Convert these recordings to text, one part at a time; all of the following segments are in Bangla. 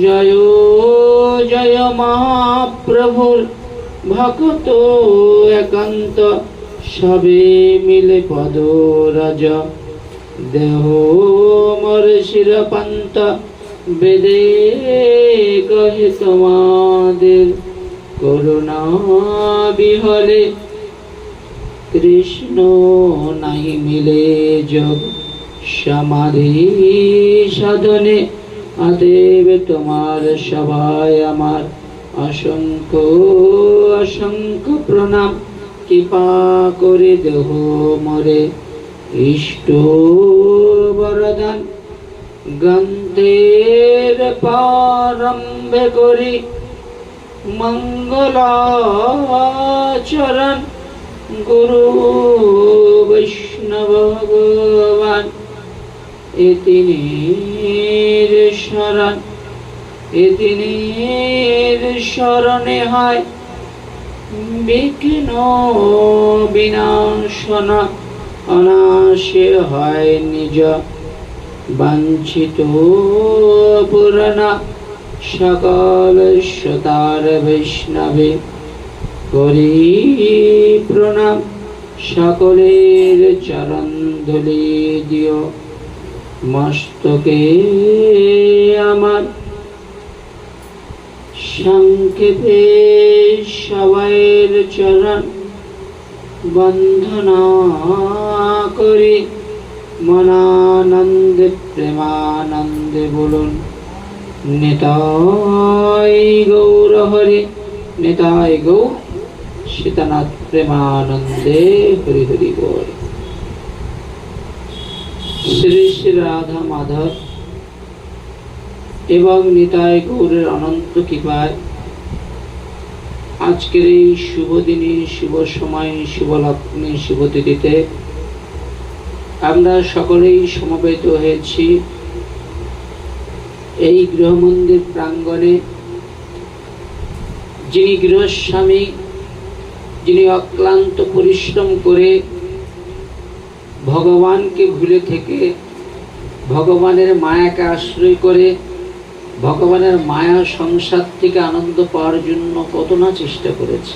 জয় জয় মহাপ্রভুর ভক্ত একান্ত, সবে মিলে পদরাজ। দেহ মোর শিরপান্ত, বেদে কহে তোমাদের, করুণা বিহলে কৃষ্ণ নাই মিলে যোগ। সমাধি সাধনে অতএব তোমার সবাই আমার অসংখ্য অসংখ্য প্রণাম। কৃপা করে দেহ মোরে ইষ্ট বরদান। গ্রন্থের প্রারম্ভে করি মঙ্গলাচরণ। গুরু বৈষ্ণব ভগবান এ তিনের শরণ, এ তিনের শরণে হয় বিঘ্ন বিনাশন। অনাশে হয় নিজ বাঞ্ছিত পূরণ। সকল সতার বৈষ্ণবে করি প্রণাম। সকলের চরণ ধুলি দিও মস্তকে আমার। সংক্ষেপে সবাইয়ের চরণ বন্দনা করি। মনানন্দে প্রেমানন্দে বলুন নিতাই গৌর হরি। নিতাই গৌর সীতানাথ প্রেমানন্দে হরি হরি বল। শ্রী শ্রী রাধা মাধব এবং নিতাই গৌরের অনন্ত কৃপায় আজকের এই শুভ দিনে, শুভ সময়, শুভ লগ্নে, শুভ তিথিতে আমরা সকলেই সমবেত হয়েছি এই গৃহমন্দির প্রাঙ্গণে। যিনি গৃহস্বামী, যিনি অক্লান্ত পরিশ্রম করে ভগবানকে ভুলে থেকে ভগবানের মায়াকে আশ্রয় করে ভগবানের মায়া সংসার থেকে আনন্দ পাওয়ার জন্য কত না চেষ্টা করেছে,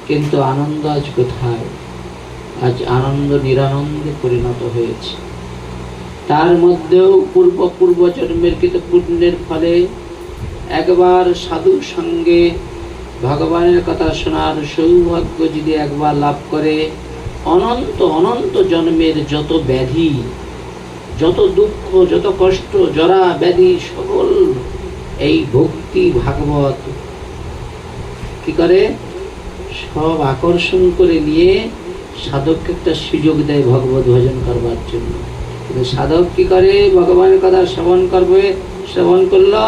কিন্তু আনন্দ আজ কোথায়? আজ আনন্দ নিরানন্দে পরিণত হয়েছে। তার মধ্যেও পূর্ব জন্মের কৃত পুণ্যের ফলে একবার সাধুর সঙ্গে ভগবানের কথা শোনার সৌভাগ্য যদি একবার লাভ করে, অনন্ত অনন্ত জন্মের যত ব্যাধি, যত দুঃখ, যত কষ্ট, জরা ব্যাধি সকল এই ভক্তি ভাগবত কি করে সব আকর্ষণ করে নিয়ে সাধককে একটা সুযোগ দেয় ভগবত ভজন করবার জন্য। কিন্তু সাধক কি করে? ভগবানের কথা শ্রবণ করবে, শ্রবণ করলো,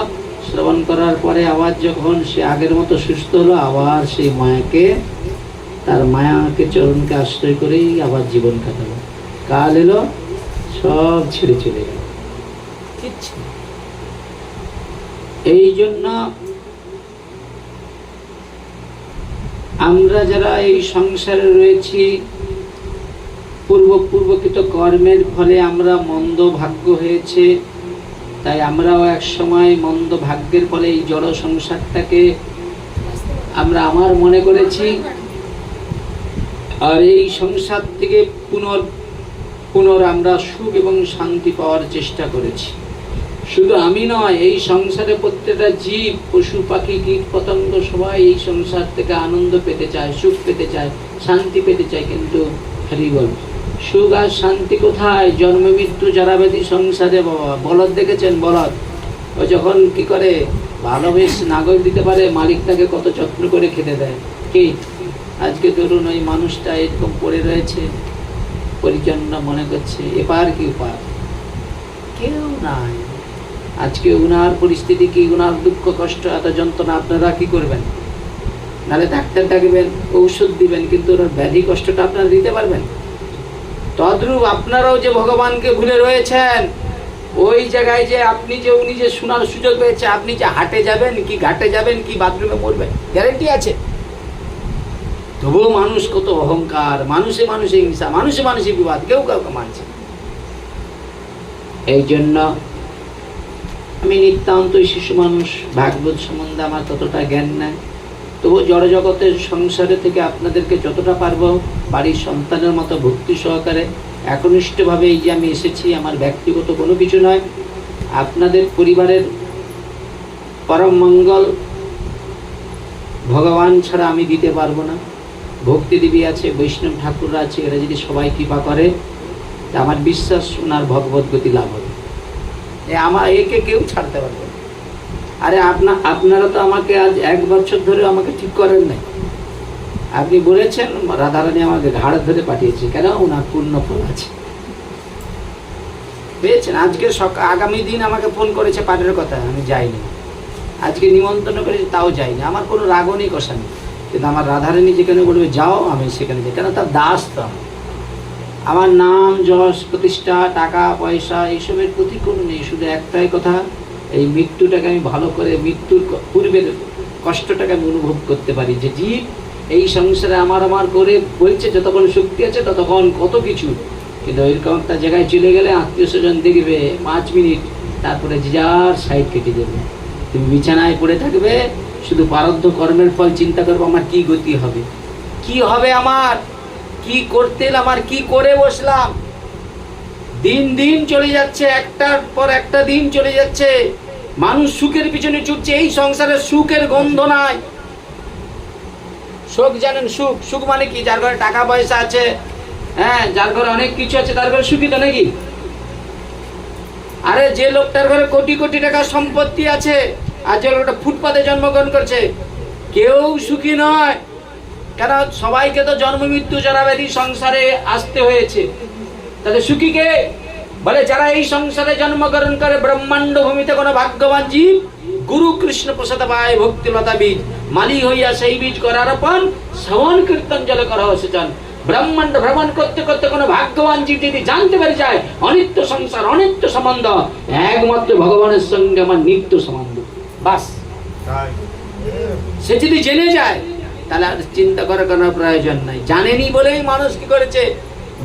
শ্রবণ করার পরে আবার যখন সে আগের মতো সুস্থ হলো, আবার সেই মায়াকে, তার মায়াকে চরণকে আশ্রয় করেই আবার জীবন কাটালো। কাল এলো, সব ছেড়ে চলে গেল। এই জন্য আমরা যারা এই সংসারে রয়েছি, পূর্বকৃত কর্মের ফলে আমরা মন্দ ভাগ্য হয়েছে, তাই আমরাও এক সময় মন্দ ভাগ্যের ফলে এই জড় সংসারটাকে আমরা আমার মনে করেছি, আর এই সংসার থেকে পুনর আমরা সুখ এবং শান্তি পাওয়ার চেষ্টা করেছি। শুধু আমি নয়, এই সংসারে প্রত্যেকটা জীব, পশু পাখি, কীট পতঙ্গ সবাই এই সংসার থেকে আনন্দ পেতে চায়, সুখ পেতে চায়, শান্তি পেতে চায়। কিন্তু হরি বল, সুখ আর শান্তি কোথায়? জন্ম মৃত্যু জরাব্যাধি সংসারে। বাবা বলদ দেখেছেন? বলদ ও যখন কি করে ভালোবেসে নাগর দিতে পারে, মালিক তাকে কত যত্ন করে খেতে দেয়। কি আজকে ধরুন ওই মানুষটা এরকম পড়ে রয়েছে, পরিজনরা মনে করছে এপার কি উপার, কেউ নাই। আজকে উনার পরিস্থিতি কি, উনার দুঃখ কষ্ট এত যন্ত্রণা, আপনারা কি করবেন? নাহলে ডাক্তার ডাকবেন, ঔষধ দিবেন, কিন্তু ওনার ব্যাধি কষ্টটা আপনারা দিতে পারবেন? তদ্রূপ আপনারাও যে ভগবানকে ভুলে রয়েছেন, ওই জায়গায় যে আপনি যে উনি যে শোনার সুযোগ পেয়েছে, আপনি যে হাটে যাবেন কি ঘাটে যাবেন কি বাথরুমে মরবেন, গ্যারেন্টি আছে? তবুও মানুষ কত অহংকার, মানুষে মানুষে হিংসা, মানুষে মানুষে বিবাদ, কেউ কাউকে মানছে। এই জন্য আমি নিতান্তই শিশু মানুষ, ভাগবত সম্বন্ধে আমার ততটা জ্ঞান নাই। তবু জড়জগতের সংসারে থেকে আপনাদেরকে যতটা পারবো বাড়ির সন্তানের মতো ভক্তি সহকারে একনিষ্ঠভাবে এই যে আমি এসেছি, আমার ব্যক্তিগত কোনো কিছু নয়, আপনাদের পরিবারের পরম মঙ্গল ভগবান ছাড়া আমি দিতে পারবো না। ভক্তি দেবী আছে, বৈষ্ণব ঠাকুররা আছে, এরা যদি সবাই কৃপা করে তা আমার বিশ্বাস ওনার ভগবত গতি লাভ হবে। আমার একে কেউ ছাড়তে পারবে না। আরে আপনারা তো আমাকে আজ 1 বছর ধরে আমাকে ঠিক করেন নাই। আপনি বলেছেন রাধারানী আমাকে ঘাড় ধরে পাঠিয়েছে, কেন? ওনার পূর্ণ ফল আছে, পেয়েছেন। আজকে আগামী দিন আমাকে ফোন করেছে পাঠের কথা, আমি যাইনি। আজকে নিমন্ত্রণ করেছে, তাও যাইনি। আমার কোনো রাগও নেই, কষা নেই, কিন্তু আমার রাধারানী যেখানে বলবে যাও, আমি সেখানে যাই, কেন? তার দাস তো আমার নাম যশ প্রতিষ্ঠা টাকা পয়সা এইসবের প্রতি কোনো নেই। শুধু একটাই কথা, এই মৃত্যুটাকে আমি ভালো করে, মৃত্যুর পূর্বের কষ্টটাকে আমি অনুভব করতে পারি, যে জীব এই সংসারে আমার করে বলছে যতক্ষণ শক্তি আছে ততক্ষণ কত কিছু, কিন্তু এরকম একটা জায়গায় চলে গেলে আত্মীয় স্বজন দেখবে 5 মিনিট, তারপরে যে যার সাইড কেটে যাবে। তুমি বিছানায় পড়ে থাকবে, শুধু প্রারব্ধ কর্মের ফল চিন্তা করবো, আমার কি গতি হবে, কি হবে, আমার কি করতে, আমার কি করে বসলাম। দিন দিন চলে যাচ্ছে, একটার পর একটা দিন চলে যাচ্ছে, মানুষ সুখের পিছনে ছুটছে। এই সংসারে সুখের গন্ধ নাই। সুখ জানেন? সুখ মানে কি? যার ঘরে টাকা পয়সা আছে, হ্যাঁ, যার ঘরে অনেক কিছু আছে, তার ঘরে সুখী তো নাকি? আরে যে লোকটার ঘরে কোটি কোটি টাকার সম্পত্তি আছে আর যে লোকটা ফুটপাতে জন্মগ্রহণ করছে, কেউ সুখী নয়। কেন? সবাইকে তো জন্ম মৃত্যু জরাব্যাধি সংসারে আসতে হয়েছে। তাহলে সুখী কে? বলে যারা এই সংসারে জন্মগ্রহণ করে, ব্রহ্মাণ্ড ভূমিতে কোনো ভাগ্যবান জীব গুরু কৃষ্ণ প্রসাদ পায় ভক্তিলতা বীজ, মালি হইয়া সেই বীজ করারোপণ, শ্রবণ কীর্তন জলে করা সেচন। ব্রহ্মাণ্ড ভ্রমণ করতে করতে কোনো ভাগ্যবান জীব যদি জানতে পেরে যায় অনিত্য সংসার, অনিত্য সম্বন্ধ, একমাত্র ভগবানের সঙ্গে আমার নিত্য সম্বন্ধ, বাস। সে যদি জেনে যায় তাহলে আর চিন্তা করার কোনো প্রয়োজন নাই। জানেনি বলেই মানুষ কি করেছে?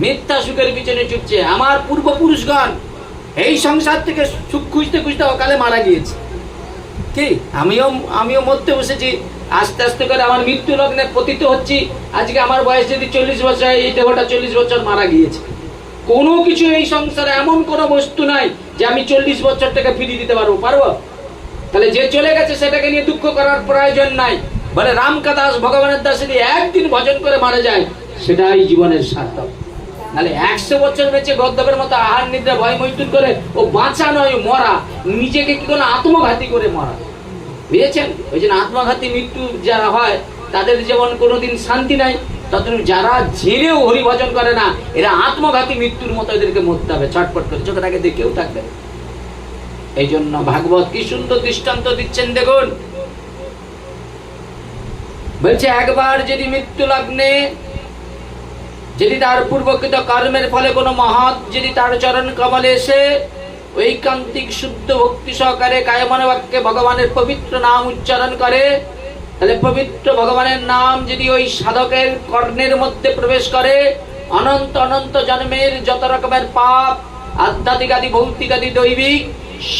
মিথ্যা সুখের পিছনে ছুটছে। আমার পূর্বপুরুষগণ এই সংসার থেকে সুখ খুঁজতে খুঁজতে অকালে মারা গিয়েছে। কি আমিও মরতে বসেছি, আস্তে আস্তে করে আমার মৃত্যু লগ্নে পতিত হচ্ছি। আজকে আমার বয়স যদি 40 বছর হয়, এই দেহটা 40 বছর মারা গিয়েছে। কোনো কিছু এই সংসারে এমন কোনো বস্তু নাই যে আমি 40 বছর থেকে ফিরিয়ে দিতে পারবো? তাহলে যে চলে গেছে সেটাকে নিয়ে দুঃখ করার প্রয়োজন নাই। বলে রামকা দাস ভগবানের দাস যদি একদিন ভজন করে মারা যায়, সেটাই জীবনের সার্থক। নাহলে 100 বছর বেঁচে গদ্দবের মতো আহার নিদ্রা ভয় মৈথুন করে ও বাঁচা নয়, মরা। নিজেকে কি কোনো আত্মঘাতী করে মরা, বুঝেছেন? ওই জন্য আত্মঘাতী মৃত্যু যারা হয় তাদের যেমন কোনোদিন শান্তি নাই, ততদিন যারা জেনেও হরিভজন করে না, এরা আত্মঘাতী মৃত্যুর মতো এদেরকে মরতে হবে ছটফট করে, চোখের আগে দিয়ে কেউ থাকবে। এই জন্য ভাগবত কি সুন্দর দৃষ্টান্ত দিচ্ছেন, দেখুন। বলছে একবার যদি মৃত্যু লগ্নে, যদি তার পূর্বকৃত কর্মের ফলে কোনো মহৎ যদি তার চরণ কমলে এসে ঐকান্তিক শুদ্ধ ভক্তি সহকারে কায়মনে বাক্যে ভগবানের পবিত্র নাম উচ্চারণ করে, তাহলে পবিত্র ভগবানের নাম যদি ওই সাধকের কর্ণের মধ্যে প্রবেশ করে, অনন্ত অনন্ত জন্মের যত রকমের পাপ, আধ্যাত্মিক আদি ভৌতিক আদি দৈবিক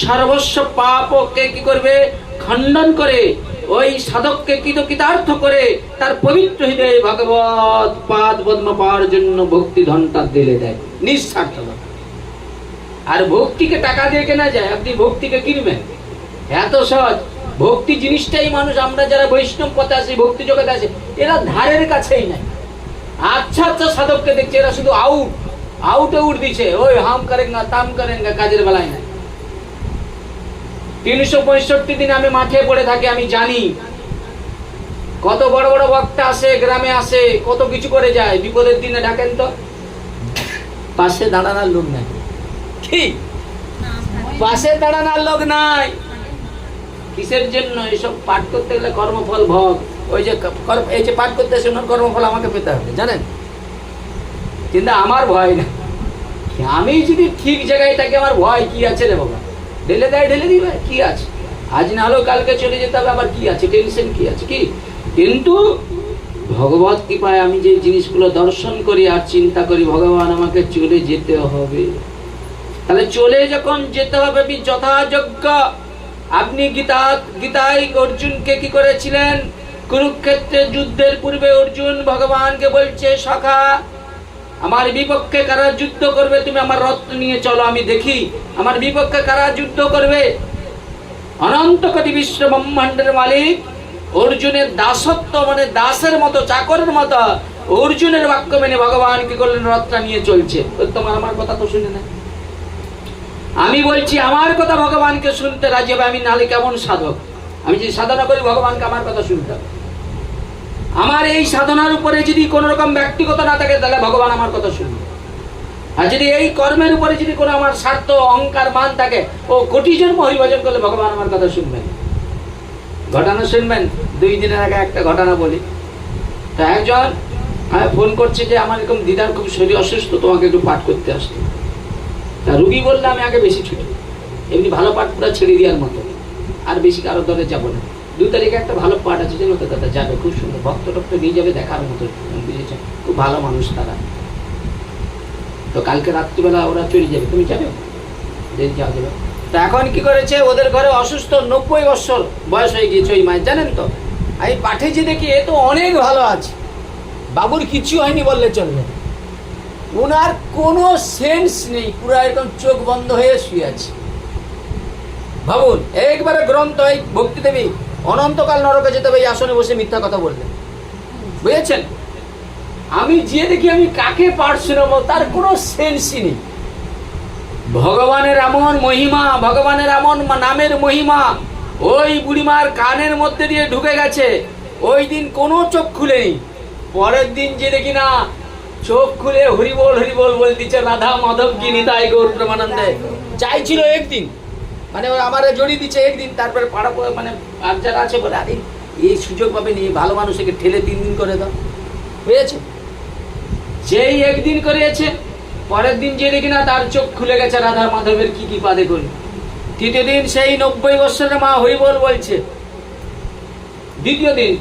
সর্বস্ব পাপকে কি করবে? খণ্ডন করে ওই সাধককে কৃতার্থ করে তার পবিত্র হৃদয়ে ভগবত পাদ পদ্ম পাওয়ার জন্য ভক্তি ধনটা দিলে দেয় নিঃস্বার্থ। আর ভক্তিকে টাকা দিয়ে কেনা যায়? আপনি ভক্তিকে কিনবেন? এত সহজ। ভক্তি জিনিসটাই মানুষ, আমরা যারা বৈষ্ণব পথে আছি, ভক্তি জগতে আছে, এরা ধারের কাছেই নাই। আচ্ছা আচ্ছা সাধককে দেখছে, এরা শুধু আউট দিচ্ছে, ওই হাম করেঙ্গা তাম করেঙ্গা, কাজের বেলায় নাই। 365 দিন আমি মাঠে পড়ে থাকি, আমি জানি কত বড় বড় বক্তা আসে, গ্রামে আসে, কত কিছু করে যায়। বিপদের দিনে ডাকেন তো, পাশে দাঁড়ানোর লোক নাই। কি পাশে দাঁড়ানোর লোক নাই? কিসের জন্য? এইসব পাঠ করতে গেলে কর্মফল ভোগ, ওই যে এই যে পাঠ করতে আসে ওনার কর্মফল আমাকে পেতে হবে, জানেন? কিন্তু আমার ভয় না। আমি যদি ঠিক জায়গায় থাকি, আমার ভয় কি আছে রে বাবা? ঢেলে দেয়, ঢেলে দিবে, কি আছে? আজ না হলেও কালকে চলে যেতে হবে, আবার কি আছে? টেনশন কি আছে? কি? কিন্তু ভগবত কৃপায় আমি যে জিনিসগুলো দর্শন করি আর চিন্তা করি, ভগবান আমাকে চলে যেতে হবে। তাহলে চলে যখন যেতে হবে, আমি যথাযোগ্য আপনি গীতায় অর্জুনকে কি করেছিলেন? কুরুক্ষেত্রের যুদ্ধের পূর্বে অর্জুন ভগবানকে বলছে, সখা আমার বিপক্ষে কারা যুদ্ধ করবে? তুমি আমার রত্ন নিয়ে চলো, আমি দেখি আমার বিপক্ষে কারা যুদ্ধ করবে। অনন্ত কোটি বিশ্ব ব্রহ্মাণ্ডের মালিক অর্জুনের দাসত্ব, মানে দাসের মতো, চাকরের মতো অর্জুনের বাক্য মেনে ভগবান কি করলেন? রত্ন নিয়ে চলছে। তোমার আমার কথা তো শুনে না। আমি বলছি আমার কথা ভগবানকে শুনতে রাজি হবে, আমি নালে কেমন সাধক? আমি যদি সাধনা করি ভগবানকে আমার কথা শুনতে হবে। আমার এই সাধনার উপরে যদি কোন রকম ব্যক্তিগত না থাকে তাহলে ভগবান আমার কথা শুনবে। আর যদি এই কর্মের উপরে যদি কোনো আমার স্বার্থ, অহংকার, মান থাকে, ও কোটি জন্ম হরিভজন করলে ভগবান আমার কথা শুনবেন। ঘটনা শুনবেন। 2 দিনের আগে একটা ঘটনা বলি। তা একজন ফোন করছে যে আমার এরকম দিদার খুব শরীর অসুস্থ, তোমাকে একটু পাঠ করতে আসতে। তা রুগী বললে আমি আগে বেশি ছুটি, এমনি ভালো পাঠ পুরো ছেড়ে দেওয়ার মতো, আর বেশি কারো দলে যাবো না। 2 তারিখে একটা ভালো পাঠ আছে, জানো তো দাদা? যাবে, খুব সুন্দর, ভক্ত টক্ত নিয়ে যাবে, দেখার মতো, বুঝেছেন? খুব ভালো মানুষ তারা। তো কালকে রাত্রিবেলা ওরা চলে যাবে, তুমি যাবে? যাওয়া যাবে। তো এখন কি করেছে, ওদের ঘরে অসুস্থ 90 বছর বয়স হয়ে গিয়েছে ওই মায়ের, জানেন তো? আমি পাঠিয়েছি দেখি এ তো অনেক ভালো আছে, বাবুর কিছু হয়নি বললে চলবে। ওনার কোনো সেন্স নেই, পুরো একদম চোখ বন্ধ হয়ে শুয়ে আছে। ভাবুন, একবারে গ্রন্থ এই ভক্তি দেবী অনন্তকাল নরকে যেতে হবে এই আসনে বসে মিথ্যা কথা বললেন, বুঝেছেন? আমি যে দেখি আমি কাকে পাঠ শোনাবো, তার কোনো সেন্সই নেই। ভগবানের এমন মহিমা, ভগবানের এমন নামের মহিমা ওই বুড়িমার কানের মধ্যে দিয়ে ঢুকে গেছে। ওই দিন কোনো চোখ খুলেনি, পরের দিন যে দেখি না চোখ খুলে হরিবোল হরিবোল বলে দিচ্ছে, রাধা মাধব কি নিতাই গৌর প্রেমানন্দে। চাইছিল একদিন, মানে আমার জড়িয়ে দিচ্ছে একদিন, তারপরে পাড়া মানে আর যারা আছে বলে, আরে এই সুযোগ পাবে নিয়ে ভালো মানুষকে ঠেলে 3 দিন করে দাও, বুঝেছে? যেই একদিন করেছে, পরের দিন যে দেখি না তার চোখ খুলে গেছে রাধা মাধবের কি কি পাদে করে। 3য় দিন সেই 90 বছরের মা হরিবোল বলছে।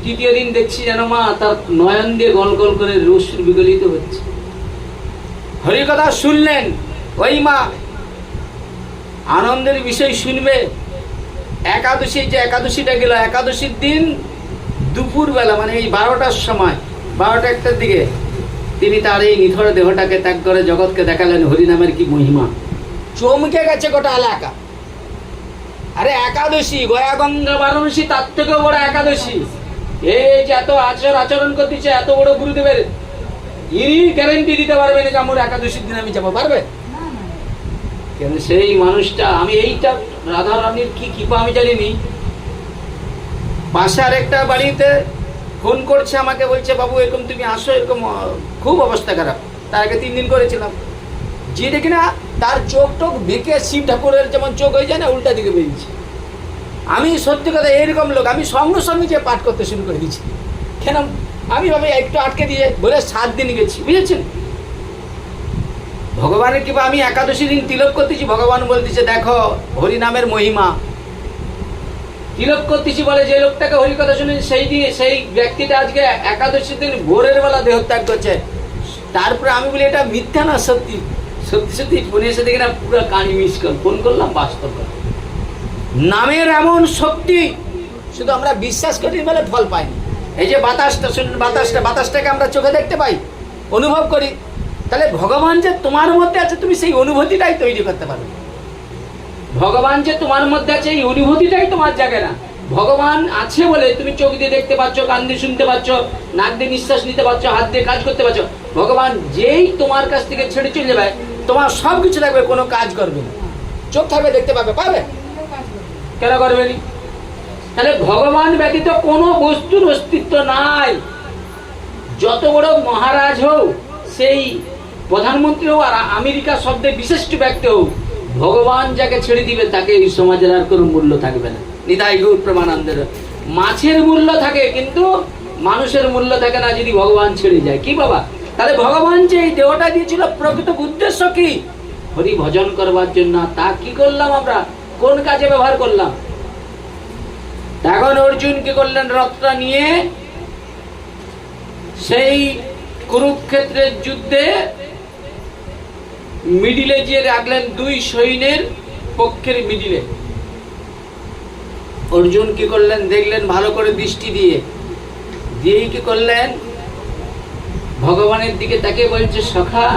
তৃতীয় দিন দেখছি যেন মা তার নয়ন দিয়ে গল গল করে রশ্মি বিগলিত হচ্ছে। হরিকথা শুনলেন ওই মা, আনন্দের বিষয় শুনবে। একাদশী, যে একাদশীটা গেল, একাদশীর দিন দুপুরবেলা, মানে এই 12টার সময়, 12টা-1টার দিকে তিনি তার এই নিথর দেহটাকে ত্যাগ করে জগৎকে দেখালেন হরিনামের কি মহিমা। চমকে গেছে গোটা এলাকা। আরে একাদশী, গয়া গঙ্গা বারাণসী, তার থেকেও বড় একাদশী। এই যে এত আচরণ করতেছে এত বড় গুরুদেবের, ইনি গ্যারেন্টি দিতে পারবেন যে আমার একাদশীর দিন আমি যাবো, পারবে? কেন সেই মানুষটা, আমি এইটা রাধা রানীর কি কৃপা আমি জানিনি। পাশে আরেকটা বাড়িতে ফোন করছে আমাকে, বলছে বাবু এরকম তুমি আসো, এরকম খুব অবস্থা খারাপ। তার আগে 3 দিন করেছিলাম, যে দেখি না তার চোখ টোক বেঁকে শিব ঠাকুরের যেমন চোখ হয়ে যায় না, উল্টা দিকে বেরিয়েছে। আমি সত্যি কথা এরকম লোক আমি সঙ্গে সঙ্গে যে পাঠ করতে শুরু করে দিচ্ছি। কেন আমি ভাবে একটু আটকে দিয়ে বলে 7 দিন গেছি, বুঝেছেন? ভগবানের কৃপা। আমি একাদশী দিন তিলক করতেছি, ভগবান বলতেছে দেখো হরি নামের মহিমা। তিলক করতেছি বলে যে লোকটাকে হরি কথা শুনে সেই দিন সেই ব্যক্তিটা আজকে একাদশী দিন ভোরের বেলা দেহত্যাগ করছে। তারপরে আমি বলি এটা মিথ্যা না সত্যি? সত্যি সত্যি ফোনে এসে দেখি না পুরো কানি মিস কর, ফোন করলাম, বাস্তব কথা। নামের এমন শক্তি, শুধু আমরা বিশ্বাস করি বলে ফল পাই। এই যে বাতাসটা শুনুন, বাতাসটাকে আমরা চোখে দেখতে পাই, অনুভব করি। তাহলে ভগবান যে তোমার মধ্যে আছে, তুমি সেই অনুভূতিটাই তৈরি করতে পারবে। ভগবান যে তোমার মধ্যে আছে এই অনুভূতিটাই তোমার জাগে না। ভগবান আছে বলে তুমি চোখ দিয়ে দেখতে পাচ্ছ, কান দিয়ে শুনতে পাচ্ছ, নাক দিয়ে নিঃশ্বাস নিতে পারছো, হাত দিয়ে কাজ করতে পারছো। ভগবান যেই তোমার কাছ থেকে ছেড়ে চলে যাবে, তোমার সব কিছু থাকবে, কোনো কাজ করবে না। চোখ থাকবে, দেখতে পাবে, পাবে কেন করবে না? তাহলে ভগবান ব্যতীত কোনো বস্তুর অস্তিত্ব নাই। যত বড় মহারাজ হোক, সেই প্রধানমন্ত্রী হোক, আর আমেরিকা শব্দে বিশিষ্ট ব্যক্তি হোক, ভগবান যাকে ছেড়ে দিবে তাকে এই সমাজের আর কোনো মূল্য থাকবে না। নিতাই গৌর প্রেমানন্দের। মাছের মূল্য থাকে কিন্তু মানুষের মূল্য থাকে না যদি ভগবান ছেড়ে যায়। কি বাবা? তাহলে ভগবান যে এই দেহটা দিয়েছিল প্রকৃত উদ্দেশ্য কি? হরি ভজন করবার জন্য। তা কি করলাম আমরা? কোন কাজে ব্যবহার করলাম? এখন অর্জুন কি করলেন? রথটা নিয়ে সেই কুরুক্ষেত্রের যুদ্ধে মিডিলে যে রাখলেন, 2 সৈন্যের পক্ষের মিডিলে। অর্জুন কি করলেন দেখলেন ভালো করে দৃষ্টি দিয়ে দিয়েই কি করলেন, ভগবানের দিকে তাকে বলছে সখা।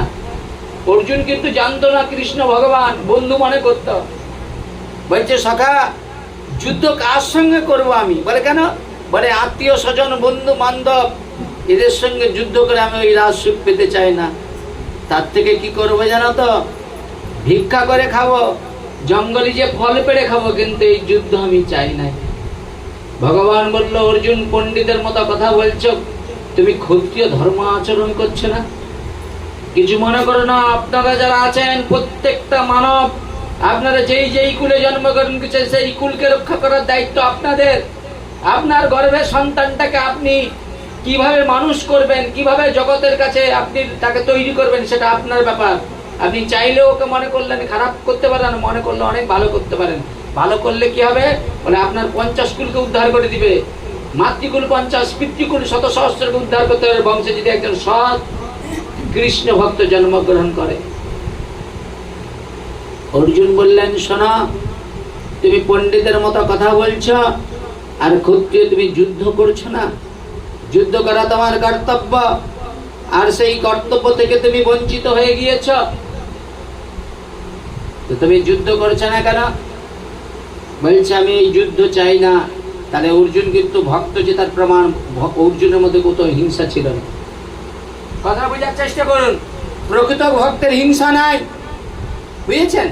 অর্জুন কিন্তু জানতো না কৃষ্ণ ভগবান, বন্ধু মনে করত। বলছে সখা, যুদ্ধ কার সঙ্গে করব আমি? বলে কেন? বলে আত্মীয় স্বজন বন্ধু বান্ধব এদের সঙ্গে যুদ্ধ করে আমি ওই রাজ সুখ পেতে চাই না। তার থেকে কি করবো জানো তো, ভিক্ষা করে খাবো, জঙ্গলে যে ফল পেড়ে খাবো, কিন্তু এই যুদ্ধ আমি চাই নাই। ভগবান বলল, অর্জুন পণ্ডিতের মতো কথা বলছো, তুমি ক্ষত্রিয় ধর্ম আচরণ করছো না। কিছু মনে করো না, আপনারা যারা আছেন প্রত্যেকটা মানব, আপনারা যেই যেই কুলে জন্মগ্রহণ করেছেন সেই কুলকে রক্ষা করার দায়িত্ব আপনাদের। আপনার গর্ভের সন্তানটাকে আপনি কিভাবে মানুষ করবেন, কিভাবে জগতের কাছে আপনি তাকে তৈরি করবেন, সেটা আপনার ব্যাপার। আপনি চাইলে ওকে মনে করলেন খারাপ করতে পারেন, মনে করলে অনেক ভালো করতে পারেন। ভালো করলে কি হবে? বলে আপনার 50 কুলকে উদ্ধার করে দিবে। মাতৃকুল 50, পিতৃকুল শত সহস্রকে উদ্ধার করতে হবে, বংশে যদি একজন সৎ কৃষ্ণ ভক্ত জন্মগ্রহণ করে। অর্জুন বললেন, শোনো, তুমি পণ্ডিতের মতো কথা বলছো, আর ক্ষত্রিয় তুমি যুদ্ধ করছো না। যুদ্ধ করা তোমার কর্তব্য, আর সেই কর্তব্য থেকে তুমি বঞ্চিত হয়ে গিয়েছ। তো তুমি যুদ্ধ করছো না কেন? বলছে আমি এই যুদ্ধ চাই না। তাহলে অর্জুন কিন্তু ভক্ত যে তার প্রমাণ। অর্জুনের মধ্যে কত হিংসা ছিল না। কথা বোঝার চেষ্টা করুন, প্রকৃত ভক্তের হিংসা নাই, বুঝেছেন?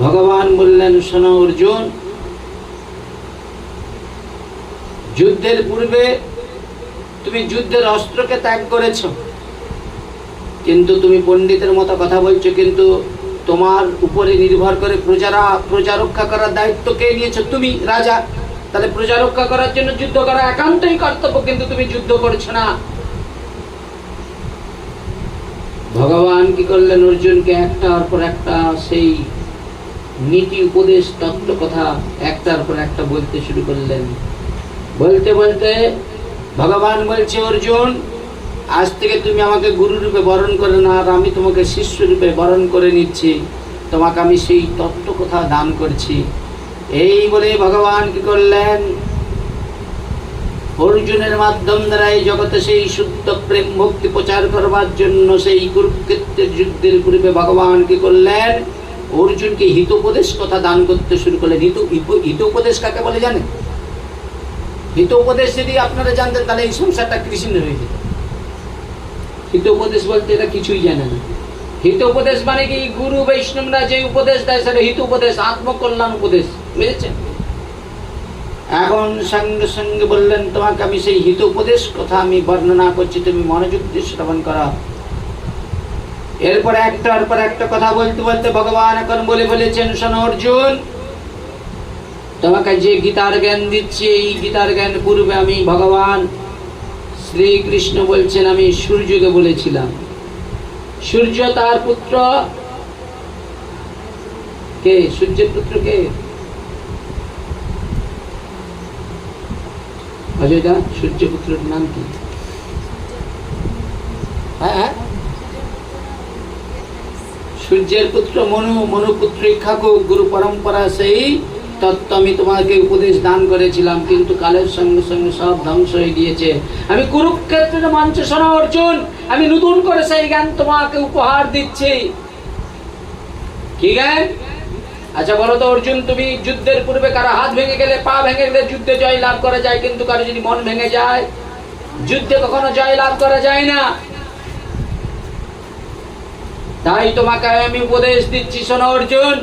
ভগবান বললেন, শোনো অর্জুন, যুদ্ধের পূর্বে তুমি যুদ্ধের অস্ত্রকে ত্যাগ করেছ, কিন্তু তুমি পণ্ডিতের মতো কথা বলছো, কিন্তু তোমার উপরে নির্ভর করে প্রজা রক্ষা করার দায়িত্ব কে নিয়েছো? তুমি রাজা। তাহলে প্রজা রক্ষা করার জন্য যুদ্ধ করা একান্তই কর্তব্য, কিন্তু তুমি যুদ্ধ করছো না। ভগবান কি করলেন? অর্জুনকে একটার পর একটা সেই নীতি উপদেশ তত্ত্ব কথা একটার পর একটা বলতে শুরু করলেন। বলতে বলতে ভগবান বলছে, অর্জুন, আজ থেকে তুমি আমাকে গুরু রূপে বরণ করে না, আর আমি তোমাকে শিষ্য রূপে বরণ করে নিচ্ছি। তোমাকে আমি সেই তত্ত্ব কথা দান করছি। এই বলে ভগবান কি করলেন? অর্জুনের মাধ্যম দ্বারা এই জগতে সেই শুদ্ধ প্রেম ভক্তি প্রচার করবার জন্য সেই কুরুক্ষেত্রের যুদ্ধের পূর্বে ভগবান কি করলেন? অর্জুনকে হিতোপদেশ কথা দান করতে শুরু করলেন। হিতোপদেশ কাকে বলে জানেন? হিতোপদেশ যদি আপনারা জানতেন তাহলে এই সংসারটা কৃষ্ণ হয়ে যেত। হিতোপদেশ বলতে এরা কিছুই জানে না। হিতোপদেশ মানে কি? গুরু বৈষ্ণবরা যে উপদেশ দেয় সেটা হিতোপদেশ, আত্মকল্যাণ উপদেশ, বুঝেছেন? এখন সঙ্গে সঙ্গে বললেন, তোমাকে আমি সেই হিতোপদেশ কথা আমি বর্ণনা করছি, তুমি মনোযোগ দিয়ে শ্রবণ করো। এরপরে একটার পর একটা কথা বলতে বলতে ভগবান এখন বলে বলেছেন, শোনো অর্জুন, তোমাকে যে গীতার জ্ঞান দিচ্ছি, এই গীতার জ্ঞান পূর্বে আমি ভগবান শ্রীকৃষ্ণ বলছেন আমি সূর্যকে বলেছিলাম। সূর্য তার পুত্র কে? সূর্যের পুত্র কে? অজয়দা, সূর্য পুত্রের নাম কি? হ্যাঁ, সূর্যের পুত্র মনু, মনুপুত্র ইক্ষ্বাকু, গুরু পরম্পরা সেই তত্ত্ব আমি তোমাকে উপদেশ দান করেছিলাম, কিন্তু কালের সঙ্গে সঙ্গে সব ধ্বংস হয়ে গিয়েছে। আমি কুরুক্ষেত্রের মঞ্চে, শোনো অর্জুন, আমি নতুন করে সেই জ্ঞান তোমাকে উপহার দিচ্ছি। কি জ্ঞান? আচ্ছা বলো তো অর্জুন, তুমি যুদ্ধের পূর্বে কারো হাত ভেঙে গেলে, পা ভেঙে গেলে যুদ্ধে জয় লাভ করা যায়, কিন্তু কারো যদি মন ভেঙে যায় যুদ্ধে কখনো জয় লাভ করা যায় না। তাই তোমাকে আমি উপদেশ দিচ্ছি, শোনো অর্জুন,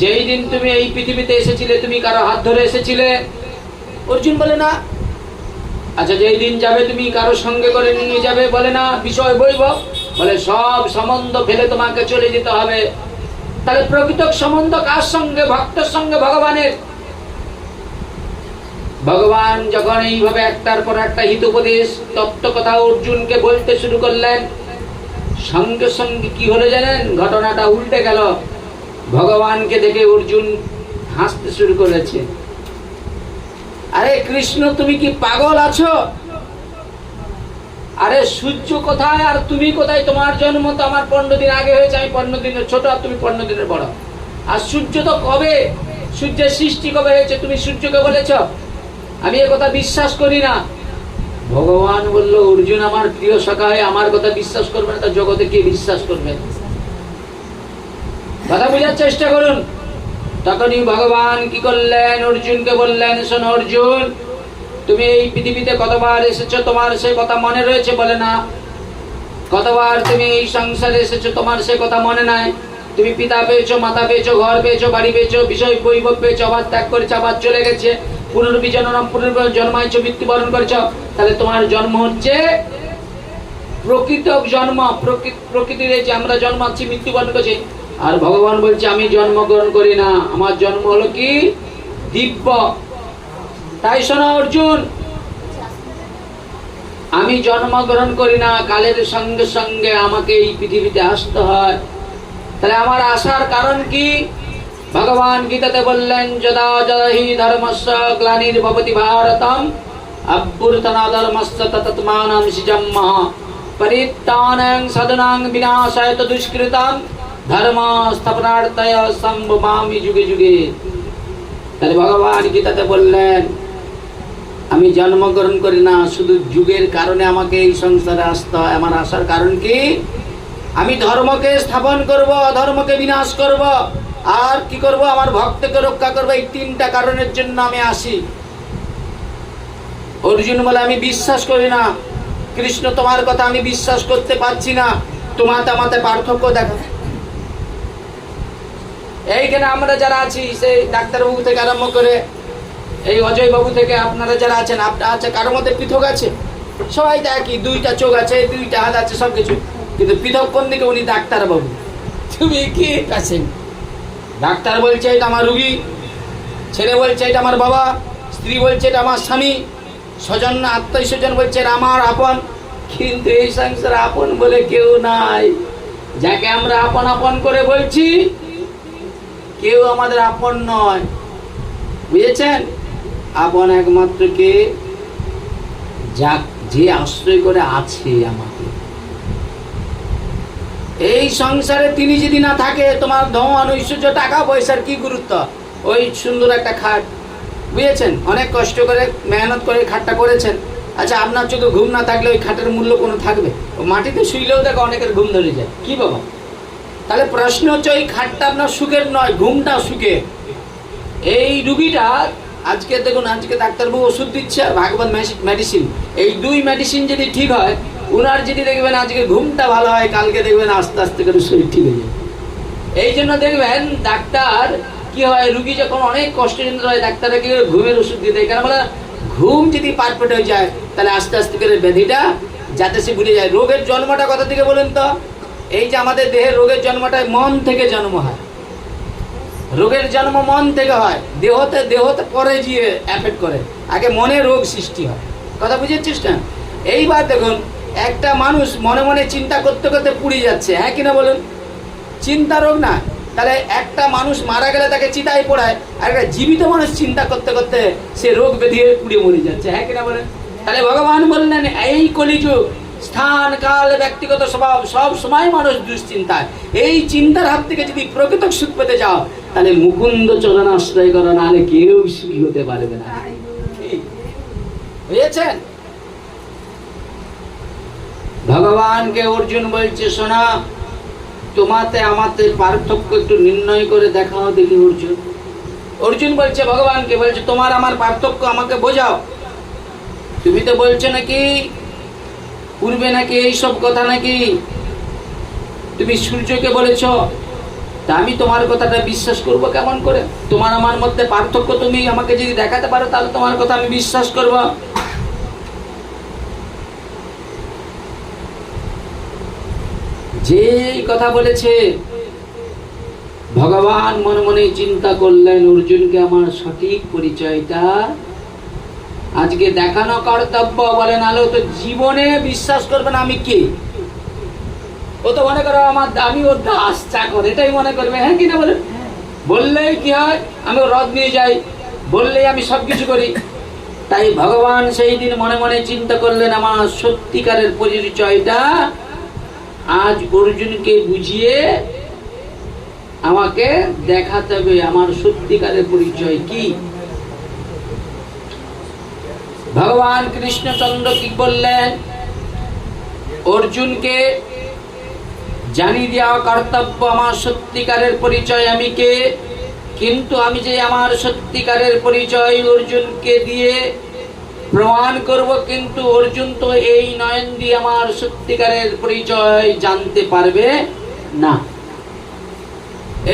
যেই দিন তুমি এই পৃথিবীতে এসেছিলে তুমি কারো হাত ধরে এসেছিলে? অর্জুন বলে না। আচ্ছা যেই দিন যাবে তুমি কারো সঙ্গে করে নিয়ে যাবে? বলে না। বিষয় বৈভব? বলে সব সম্বন্ধ ফেলে তোমাকে চলে যেতে হবে। তাহলে প্রকৃত সম্বন্ধ কার সঙ্গে? ভক্তের সঙ্গে, ভগবানের। ভগবান যখন এইভাবে একটার পর একটা হিতোপদেশ তত্ত্ব কথা অর্জুনকে বলতে শুরু করলেন, সঙ্গে সঙ্গে কি হলো জানেন? ঘটনাটা উল্টে গেল। ভগবানকে দেখে অর্জুন হাসতে শুরু করেছে। আরে কৃষ্ণ, তুমি কি পাগল আছো? আরে সূর্য কোথায় আর তুমি কোথায়? তোমার জন্ম তো আমার 15 দিন আগে হয়েছে, আমি 15 দিনের ছোট আর তুমি 15 দিনের বড়। আর সূর্য তো কবে সূর্যের সৃষ্টি কবে হয়েছে তুমি সূর্যকে বলেছ? আমি এ কথা বিশ্বাস করি না। ভগবান বলল, অর্জুন আমার প্রিয় সখা হয়ে আমার কথা বিশ্বাস করবে না, তা জগতে কে বিশ্বাস করবে? কথা বোঝার চেষ্টা করুন। তখনই ভগবান কি করলেন, অর্জুনকে বললেন, শোনো অর্জুন, তুমি এই পৃথিবীতে কতবার এসেছো তোমার সে কথা মনে রয়েছে? বলে না। কতবার তুমি এই সংসারে এসেছো তোমার সে কথা মনে নাই? তুমি পিতা পেয়েছো, মাতা পেয়েছো, ঘর পেয়েছো, বাড়ি পেয়েছো, বিষয় বৈভব পেয়েছো, আবার ত্যাগ করেছো, আবার চলে গেছে, পুনর্বিজনন জন্মাইছো, মৃত্যুবরণ করেছো। তাহলে তোমার জন্ম হচ্ছে প্রকৃত জন্ম, প্রকৃতির এই যে আমরা জন্মাচ্ছি, মৃত্যুবরণ করছি। আর ভগবান বলছে আমি জন্মগ্রহণ করি না, আমার জন্ম হলো কি দিব্য। তাই শোনো অর্জুন, আমি জন্মগ্রহণ করি না, কালের সঙ্গে সঙ্গে আমাকে এই পৃথিবীতে আসতে হয়। তাহলে আমার আসার কারণ কি? ভগবান গীতাতে বললেন, যদা যদা হি ধর্মস্য গ্লানির্ভবতি ভারতম অভ্যুত্থানাধর্মস্য তদাত্মানং সৃজম্মহ পরিত্রাণাং সাধনাং বিনাশায় দুষ্কৃতাম ধর্ম স্থাপনার্থায় সম্ভবামি যুগে যুগে। তাহলে ভগবান গীতাতে বললেন আমি জন্মগ্রহণ করি না, শুধু যুগের কারণে আমাকে এই সংসারে আসতে হয়। আমার আসার কারণ কি? আমি ধর্মকে স্থাপন করব, অধর্মকে বিনাশ করব, আর কি করব? আমার ভক্তকে রক্ষা করব। এই তিনটা কারণের জন্য আমি আসি। অর্জুন বলে আমি বিশ্বাস করি না কৃষ্ণ, তোমার কথা আমি বিশ্বাস করতে পারছি না, তোমাতে আমাতে পার্থক্য দেখো। এইখানে আমরা যারা আছি, সেই ডাক্তারবাবু থেকে আরম্ভ করে এই অজয় বাবু থেকে আপনারা যারা আছেন, আপনার আছে কারোর মধ্যে পৃথক আছে? সবাই তো একই, দুইটা চোখ আছে, দুইটা হাত আছে, সবকিছু, কিন্তু পৃথক কোন দিকে? উনি ডাক্তার বাবু, তুমি কি আছেন? ডাক্তার বলছে এটা আমার রুগী, ছেলে বলছে এটা আমার বাবা, স্ত্রী বলছে এটা আমার স্বামী, স্বজন আত্মীয় স্বজন বলছে এটা আমার আপন। কিন্তু এই সংসারে আপন বলে কেউ নাই। যাকে আমরা আপন আপন করে বলছি, কেউ আমাদের আপন নয়। বুঝেছেন? আপন একমাত্র কে? যে আশ্রয় করে আছে আমাকে এই সংসারে। তিনি যদি না থাকে, তোমার ধন ঐশ্বর্য টাকা পয়সার কি গুরুত্ব? ওই সুন্দর একটা খাট, বুঝেছেন, অনেক কষ্ট করে মেহনত করে খাটটা করেছেন। আচ্ছা, আপনার চোখে ঘুম না থাকলে ওই খাটের মূল্য কোনো থাকবে? ও মাটিতে শুইলেও দেখো অনেকের ঘুম ধরে যায়, কি বাবা? তাহলে প্রশ্ন হচ্ছে ওই খাটটা আপনার সুখের নয়, ঘুমটা সুখে। এই রুগীটা আজকে দেখুন, আজকে ডাক্তারবাবু ওষুধ দিচ্ছে আর ভাগবত মেডিসিন, এই দুই মেডিসিন যদি ঠিক হয়, উনার যদি দেখবেন আজকে ঘুমটা ভালো হয়, কালকে দেখবেন আস্তে আস্তে করে শরীর ঠিক হয়ে যায়। এই জন্য দেখবেন ডাক্তার কি হয়, রুগী যখন অনেক কষ্ট হয়, ডাক্তাররা কি করে ঘুমের ওষুধ দিয়ে দেয়। কারণ বলে ঘুম যদি পারফেক্ট হয়ে যায়, তাহলে আস্তে আস্তে করে ব্যাধিটা যাতে সে ভুলে যায়। রোগের জন্মটা কথা থেকে বলেন তো? এই যে আমাদের দেহের রোগের জন্মটা মন থেকে জন্ম হয়। রোগের জন্ম মন থেকে হয়, দেহতে পরে গিয়ে এফেক্ট করে, আগে মনে রোগ সৃষ্টি হয়। কথা বুঝেছিস না? এইবার দেখুন, একটা মানুষ মনে মনে চিন্তা করতে করতে পুড়ে যাচ্ছে, হ্যাঁ কিনা বলুন? চিন্তা রোগ না? তাহলে একটা মানুষ মারা গেলে তাকে চিতায় পোড়ায়, আর একটা জীবিত মানুষ চিন্তা করতে করতে সে রোগ ব্যাধি হয়ে পুড়ে মরে যাচ্ছে, হ্যাঁ কিনা বলেন? তাহলে ভগবান বললেন এই কলিযুগ, স্থান কাল ব্যক্তিগত স্বভাব সব সময় মানুষ দুশ্চিন্তায়। এই চিন্তার হাত থেকে যদি প্রকৃত সুখ পেতে যাও, তাহলে মুকুন্দ চরণ আশ্রয় করো, নাহলে কেউ সুখী হতে পারবে না। বুঝেছেন? ভগবানকে অর্জুন বলছে, শোনা, তোমাতে আমাতে পার্থক্য একটু নির্ণয় করে দেখাও দেখি। অর্জুন বলছে ভগবানকে, বলছে তোমার আমার পার্থক্য আমাকে বোঝাও। তুমি তো বলছো নাকি পূর্বে নাকি এইসব কথা নাকি তুমি সূর্যকে বলেছ, তা আমি তোমার কথাটা বিশ্বাস করব কেমন করে? তোমার আমার মধ্যে পার্থক্য তুমি আমাকে যদি দেখাতে পারো, তাহলে তোমার কথা আমি বিশ্বাস করব। যে কথা বলেছে, ভগবান মনে মনে চিন্তা করলেন, অর্জুনকে আমার সঠিক পরিচয়টা আজকে দেখানো কর্তব্য। বলে নাহলে তো জীবনে বিশ্বাস করবে না আমি কে। ও তো মনে করো আমি ওর দাস চাকর, এটাই মনে করবে, হ্যাঁ কিনা বলে? বললেই কি হয়, আমি ওর রথ নিয়ে যাই, বললেই আমি সবকিছু করি। তাই ভগবান সেই দিন মনে মনে চিন্তা করলেন, আমার সত্যিকারের পরিচয়টা আজ অর্জুনকে বুঝিয়ে আমাকে দেখাতে হবে আমার সত্যিকারের পরিচয় কি। ভগবান কৃষ্ণচন্দ্র কি বললেন? অর্জুনকে জানিয়ে দেওয়া কর্তব্য আমার সত্যিকারের পরিচয় আমি কে। কিন্তু আমি যে আমার সত্যিকারের পরিচয় অর্জুনকে দিয়ে প্রমাণ করব, কিন্তু অর্জুন তো এই নয়ন দিয়ে আমার সত্যিকারের পরিচয় জানতে পারবে না।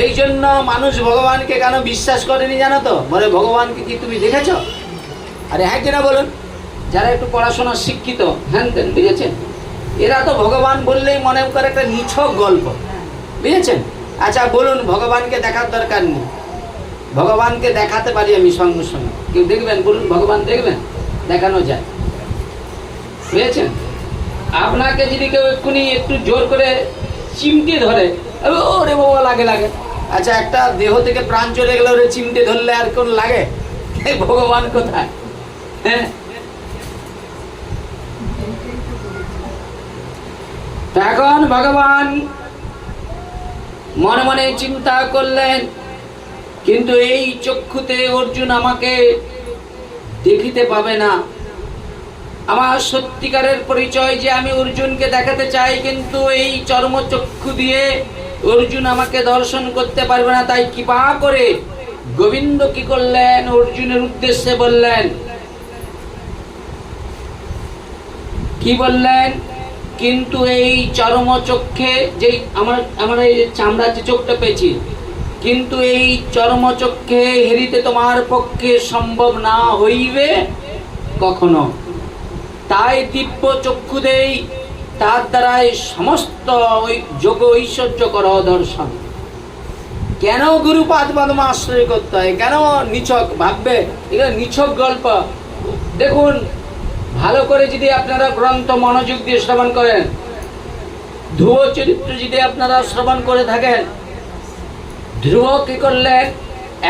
এই জন্য মানুষ ভগবানকে কেন বিশ্বাস করেনি জানো তো? বলে ভগবানকে কি তুমি দেখেছ? আরে হ্যাঁ কিনা বলুন? যারা একটু পড়াশোনা শিক্ষিত হ্যান তেন, বুঝেছেন, এরা তো ভগবান বললেই মনে করে একটা নিছক গল্প, বুঝেছেন। আচ্ছা বলুন, ভগবানকে দেখার দরকার নেই, ভগবানকে দেখাতে পারি আমি সঙ্গে সঙ্গে। কেউ দেখবেন? বলুন, ভগবান দেখবেন? দেখানো যায়, বুঝেছেন। আপনাকে যদি কেউ এক্ষুনি একটু জোর করে চিমটে ধরে, ওরে বাবা লাগে লাগে। আচ্ছা, একটা দেহ থেকে প্রাণ চলে গেলে ওরে চিমটে ধরলে আর কোন লাগে? ভগবান কোথায়? হ্যাঁ, এখন ভগবান মনে মনে চিন্তা করলেন, কিন্তু এই চক্ষুতে অর্জুন আমাকে দেখিতে পাবে না। আমার সত্যিকারের পরিচয় যে আমি অর্জুনকে দেখাতে চাই, কিন্তু এই চর্মচক্ষু দিয়ে অর্জুন আমাকে দর্শন করতে পারবে না। তাই কৃপা করে গোবিন্দ কি করলেন? অর্জুনের উদ্দেশ্যে বললেন, কি বললেন? কিন্তু এই চর্মচক্ষে যে আমার এই চামড়ার যে চোখটা পেয়েছি, কিন্তু এই চর্মচক্ষে হেরিতে তোমার পক্ষে সম্ভব না হইবে কখনো। তাই দিব্য চক্ষু দেই, তার দ্বারাই সমস্ত ওই যোগ ঐশ্বর্য কর দর্শন। কেন গুরুপাদ পদ্ম আশ্রয় করতে হয়? কেন নিছক ভাববে? এগুলো নিছক গল্প। দেখুন, ভালো করে যদি আপনারা গ্রন্থ মনোযোগ দিয়ে শ্রবণ করেন, ধ্রুব চরিত্র যদি আপনারা শ্রবণ করে থাকেন, ধ্রুব কি করলেন?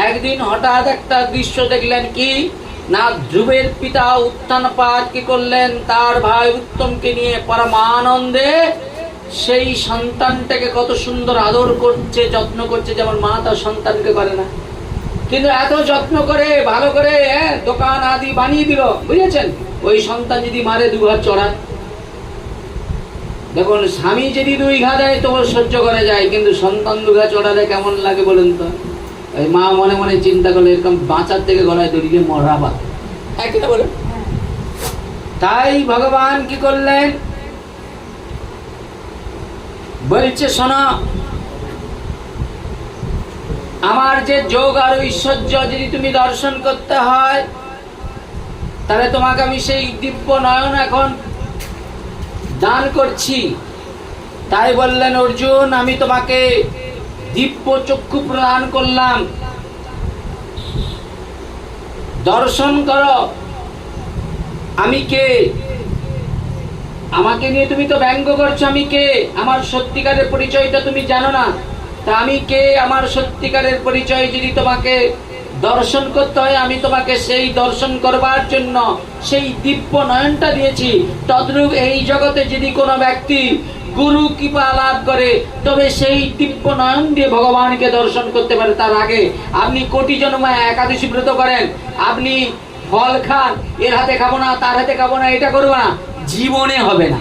একদিন হঠাৎ একটা দৃশ্য দেখলেন, কি না, ধ্রুবের পিতা উত্থানপাদ কি করলেন? তার ভাই উত্তমকে নিয়ে পরমানন্দে সেই সন্তানটাকে কত সুন্দর আদর করছে, যত্ন করছে, যেমন মা তার সন্তানকে করে না। কিন্তু এত যত্ন করে ভালো করে দোকান আদি বানিয়ে দিল, বুঝেছেন। ওই সন্তান যদি মারে দুঘা চড়ায়, দেখুন, স্বামী যদি 2 ঘা দেয় তো সহ্য করা যায়, কিন্তু সন্তান 2 ঘা চড়ালে কেমন লাগে বলুন তো? ওই মা মনে মনে চিন্তা করলে এরকম বাঁচার থেকে গলায় দড়ি দিয়ে মরাবা, একই বলুন। তাই ভগবান কি করলেন? বলছে, শোনো, আমার যে যোগ আর ঐশ্বর্য যদি তুমি দর্শন করতে হয়, তাহলে তোমাকে আমি সেই দিব্য নয়ন এখন দান করছি। তাই বললেন অর্জুন, আমি তোমাকে দিব্য চক্ষু প্রদান করলাম, দর্শন করো আমি কে। আমাকে নিয়ে তুমি তো ব্যঙ্গ করছো, আমি কে, আমার সত্যিকারের পরিচয়টা তুমি জানো না। তা আমি কে, আমার সত্যিকারের পরিচয় যদি তোমাকে দর্শন করতে হয়, আমি তোমাকে সেই দর্শন করবার জন্য সেই দিব্য নয়নটা দিয়েছি। তদ্রূপ এই জগতে যদি কোনো ব্যক্তি গুরু কৃপা লাভ করে, তবে সেই দিব্য নয়ন দিয়ে ভগবানকে দর্শন করতে পারে। তার আগে আপনি কোটি জন্মায় একাদশী ব্রত করেন, আপনি ফল খান, এর হাতে খাবো না, তার হাতে খাবো না, এটা করবো না, জীবনে হবে না।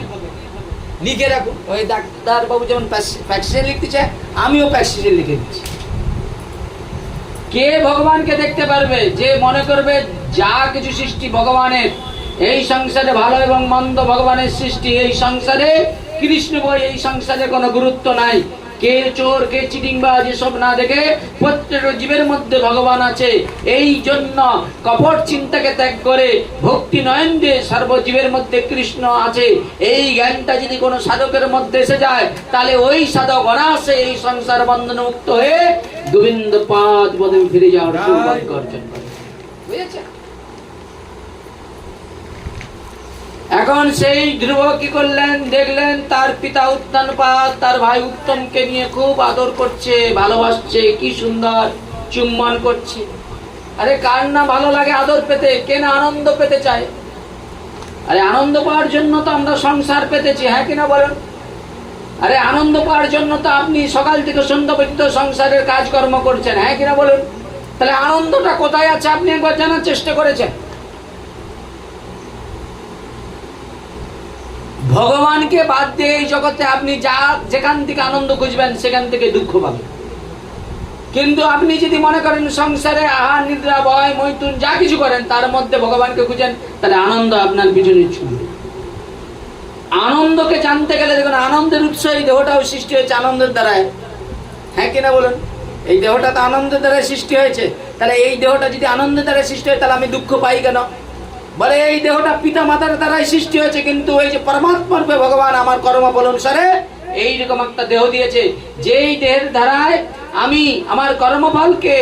লিখে রাখুন। ওই ডাক্তার বাবু যেমন প্যাক্সিজে লিখতেছে, আমিও প্যাক্সিজে লিখে দিচ্ছি। কে ভগবানকে দেখতে পারবে? যে মনে করবে যা কিছু সৃষ্টি ভগবানের, এই সংসারে ভালো এবং মন্দ ভগবানের সৃষ্টি, এই সংসারে কৃষ্ণ বই, এই সংসারে কোনো গুরুত্ব নাই। কে চোর, কে চিটিংবাজ, এসব না দেখে প্রত্যেক জীবের মধ্যে ভগবান আছে। এই জন্য কপট চিন্তাকে ত্যাগ করে ভক্তি নয়ন দিয়ে সর্বজীবের মধ্যে কৃষ্ণ আছে, এই জ্ঞানটা যদি কোনো সাধকের মধ্যে এসে যায়, তাহলে ওই সাধক অনায়াসে এই সংসার বন্ধন মুক্ত হয়ে গোবিন্দ পাদ পদে ফিরে যাওয়ার সৌভাগ্য অর্জন করে। বুঝেছেন? এখন সেই ধ্রুব কি করলেন? দেখলেন তার পিতা উত্থানপাদ তার ভাই উত্তমকে নিয়ে খুব আদর করছে, ভালোবাসছে, কি সুন্দর চুম্বন করছে। আরে কার না ভালো লাগে আদর পেতে? কে না আনন্দ পেতে চায়? আরে আনন্দ পাওয়ার জন্য তো আমরা সংসার পেতেছি, হ্যাঁ কিনা বলেন? আরে আনন্দ পাওয়ার জন্য তো আপনি সকাল থেকে সন্ধ্যা পর্যন্ত সংসারের কাজকর্ম করছেন, হ্যাঁ কিনা বলুন? তাহলে আনন্দটা কোথায় আছে আপনি একবার জানার চেষ্টা করেছেন? ভগবানকে বাদ দিয়ে এই জগতে আপনি যা যেখান থেকে আনন্দ খুঁজবেন সেখান থেকে দুঃখ পাবেন। কিন্তু আপনি যদি মনে করেন সংসারে আহার নিদ্রা ভয় মৈথুন যা কিছু করেন তার মধ্যে ভগবানকে খুঁজেন, তাহলে আনন্দ আপনার পিছনে ছুটবে। আনন্দকে জানতে গেলে দেখুন, আনন্দের উৎস এই দেহটাও সৃষ্টি হয়েছে আনন্দের দ্বারায়, হ্যাঁ কিনা বলুন? এই দেহটা তো আনন্দের দ্বারা সৃষ্টি হয়েছে, তাহলে এই দেহটা যদি আনন্দের দ্বারা সৃষ্টি হয় তাহলে আমি দুঃখ পাই কেন? বলে এই দেহটা পিতা মাতার দ্বারাই সৃষ্টি হয়েছে, কিন্তু এই যে পরমাত্মার রূপে ভগবান আমার কর্মফল অনুসারে এইরকম একটা দেহ দিয়েছে, যেই দেহের দ্বারায় আমি আমার কর্মফলকে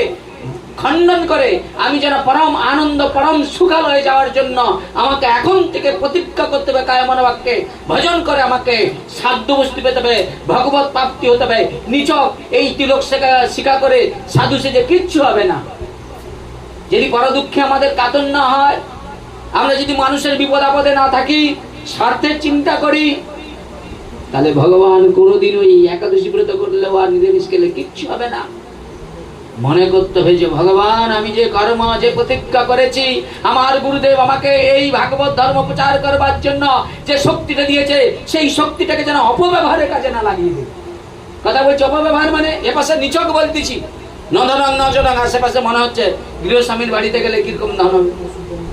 খণ্ডন করে আমি যেন পরম আনন্দ পরম সুখালয়ে যাওয়ার জন্য আমাকে এখন থেকে প্রতিজ্ঞা করতে হবে, কায় মনে বাক্যে ভজন করে আমাকে সাধ্য বস্তু পেতে হবে, ভগবত প্রাপ্তি হতে হবে। নিছক এই তিলক শিখা করে সাধু সেজে কিচ্ছু হবে না। যদি পর দুঃখে আমাদের কাতর না হয়, আমরা যদি মানুষের বিপদ আপদে না থাকি, স্বার্থের চিন্তা করি, তাহলে ভগবান কোনোদিন ওই একাদশী ব্রত করলেও আর নিরামিষ খেলে কিচ্ছু হবে না। মনে করতে হবে যে ভগবান আমি যে কর্ম যে প্রতিজ্ঞা করেছি, আমার গুরুদেব আমাকে এই ভাগবত ধর্ম প্রচার করবার জন্য যে শক্তিটা দিয়েছে, সেই শক্তিটাকে যেন অপব্যবহারের কাজে না লাগিয়ে দেয়। কথা বলছি অপব্যবহার মানে এপাশে নিছক বলতেছি, নধনং নজনং, আশেপাশে মনে হচ্ছে গৃহস্বামীর বাড়িতে গেলে কিরকম ধন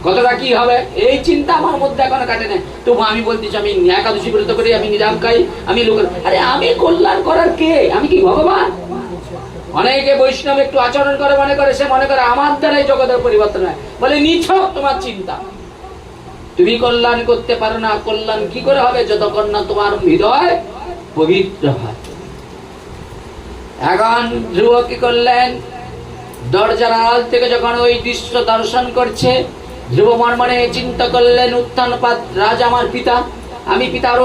কতটা কি হবে, এই চিন্তা আমার মধ্যে এখনো কাটে না। তবু আমি বলতেছি আমি একাদশী ব্রত করি, আমি নিরাম খাই, আমি লোকের, আরে আমি কল্যাণ করার কে? আমি কি ভগবান? অনেকে বৈষ্ণব একটু আচরণ করে মনে করে সে মনে করে আমার দ্বারাই জগতের পরিবর্তন হয়। বলে নিছক তোমার চিন্তা, তুমি কল্যাণ করতে পারো না। কল্যাণ কি করে হবে যতক্ষণ না তোমার হৃদয় পবিত্র হয়। এখন ধ্রুব কি করলেন, দরজার আড়াল থেকে যখন ওই দৃশ্য দর্শন করছে, ধ্রুব মনে চিন্তা করলেন উত্থানপাত রাজা আমার পিতা, আমি পিতার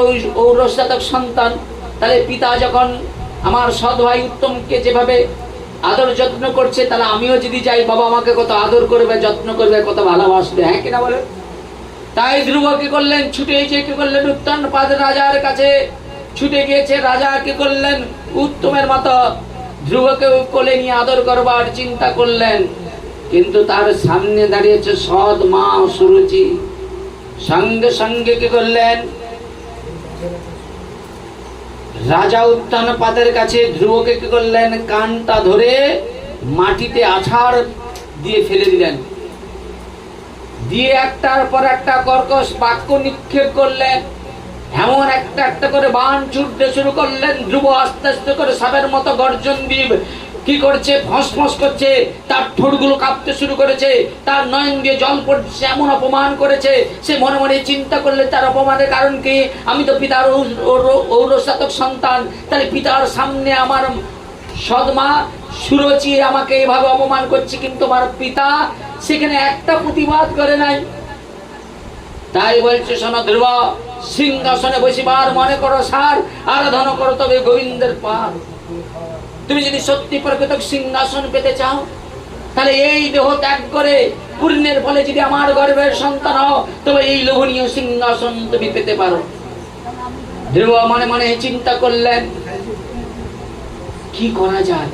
ঔরসজাতক সন্তান, তাহলে পিতা যখন আমার সৎ ভাই উত্তমকে যেভাবে আদর যত্ন করছে, তাহলে আমিও যদি যাই বাবা আমাকে কত আদর করবে, যত্ন করবে, কত ভালোবাসবে, হ্যাঁ কিনা বলে? তাই ধ্রুব কি করলেন, ছুটে এসে কি করলেন উত্তানপাদ রাজার কাছে ছুটে গিয়েছে। রাজা কি করলেন, উত্তমের মতো ধ্রুবকে কোলে নিয়ে আদর করবার চিন্তা করলেন, কিন্তু তার সামনে দাঁড়িয়েছে সৎ মা সুরুচি। সঙ্গে সঙ্গে কি করলেন, রাজা উত্তানপাদের কাছে ধ্রুবকে কি করলেন, কানটা ধরে মাটিতে আছাড় দিয়ে ফেলে দিলেন, দিয়ে একটার পর একটা কর্কশ বাক্য নিক্ষেপ করলেন। এমন একটা একটা করে বাণ ছুটতে শুরু করলেন। ধ্রুব আস্তে আস্তে করে সাপের মতো গর্জন দিয়ে কি করছে, ফসফস করছে, তার ঠোঁটগুলো কাঁপতে শুরু করেছে, তার নয়ন দিয়ে জল পড়ছে, এমন অপমান করেছে। সে মনে মনে চিন্তা করলে তার অপমানের কারণ কি? আমি তো পিতার ঔরসজাতক সন্তান, তাহলে পিতার সামনে আমার সদমা সুরুচি আমাকে এভাবে অপমান করছে, কিন্তু আমার পিতা সেখানে একটা প্রতিবাদ করে নাই। তাই বলছে শোনো ধ্রুব, সিংহাসনে বসিবার মনে করো সার, আরাধনা করো তবে গোবিন্দের পার। তুমি যদি সত্যি প্রকৃত সিংহাসন পেতে চাও, তাহলে এই দেহ ত্যাগ করে পুণ্যের ফলে যদি আমার গর্ভের সন্তান হও, তবে এই লোভনীয় সিংহাসন তুমি পেতে পারো। ধ্রুব মনে মনে চিন্তা করলেন কি করা যায়।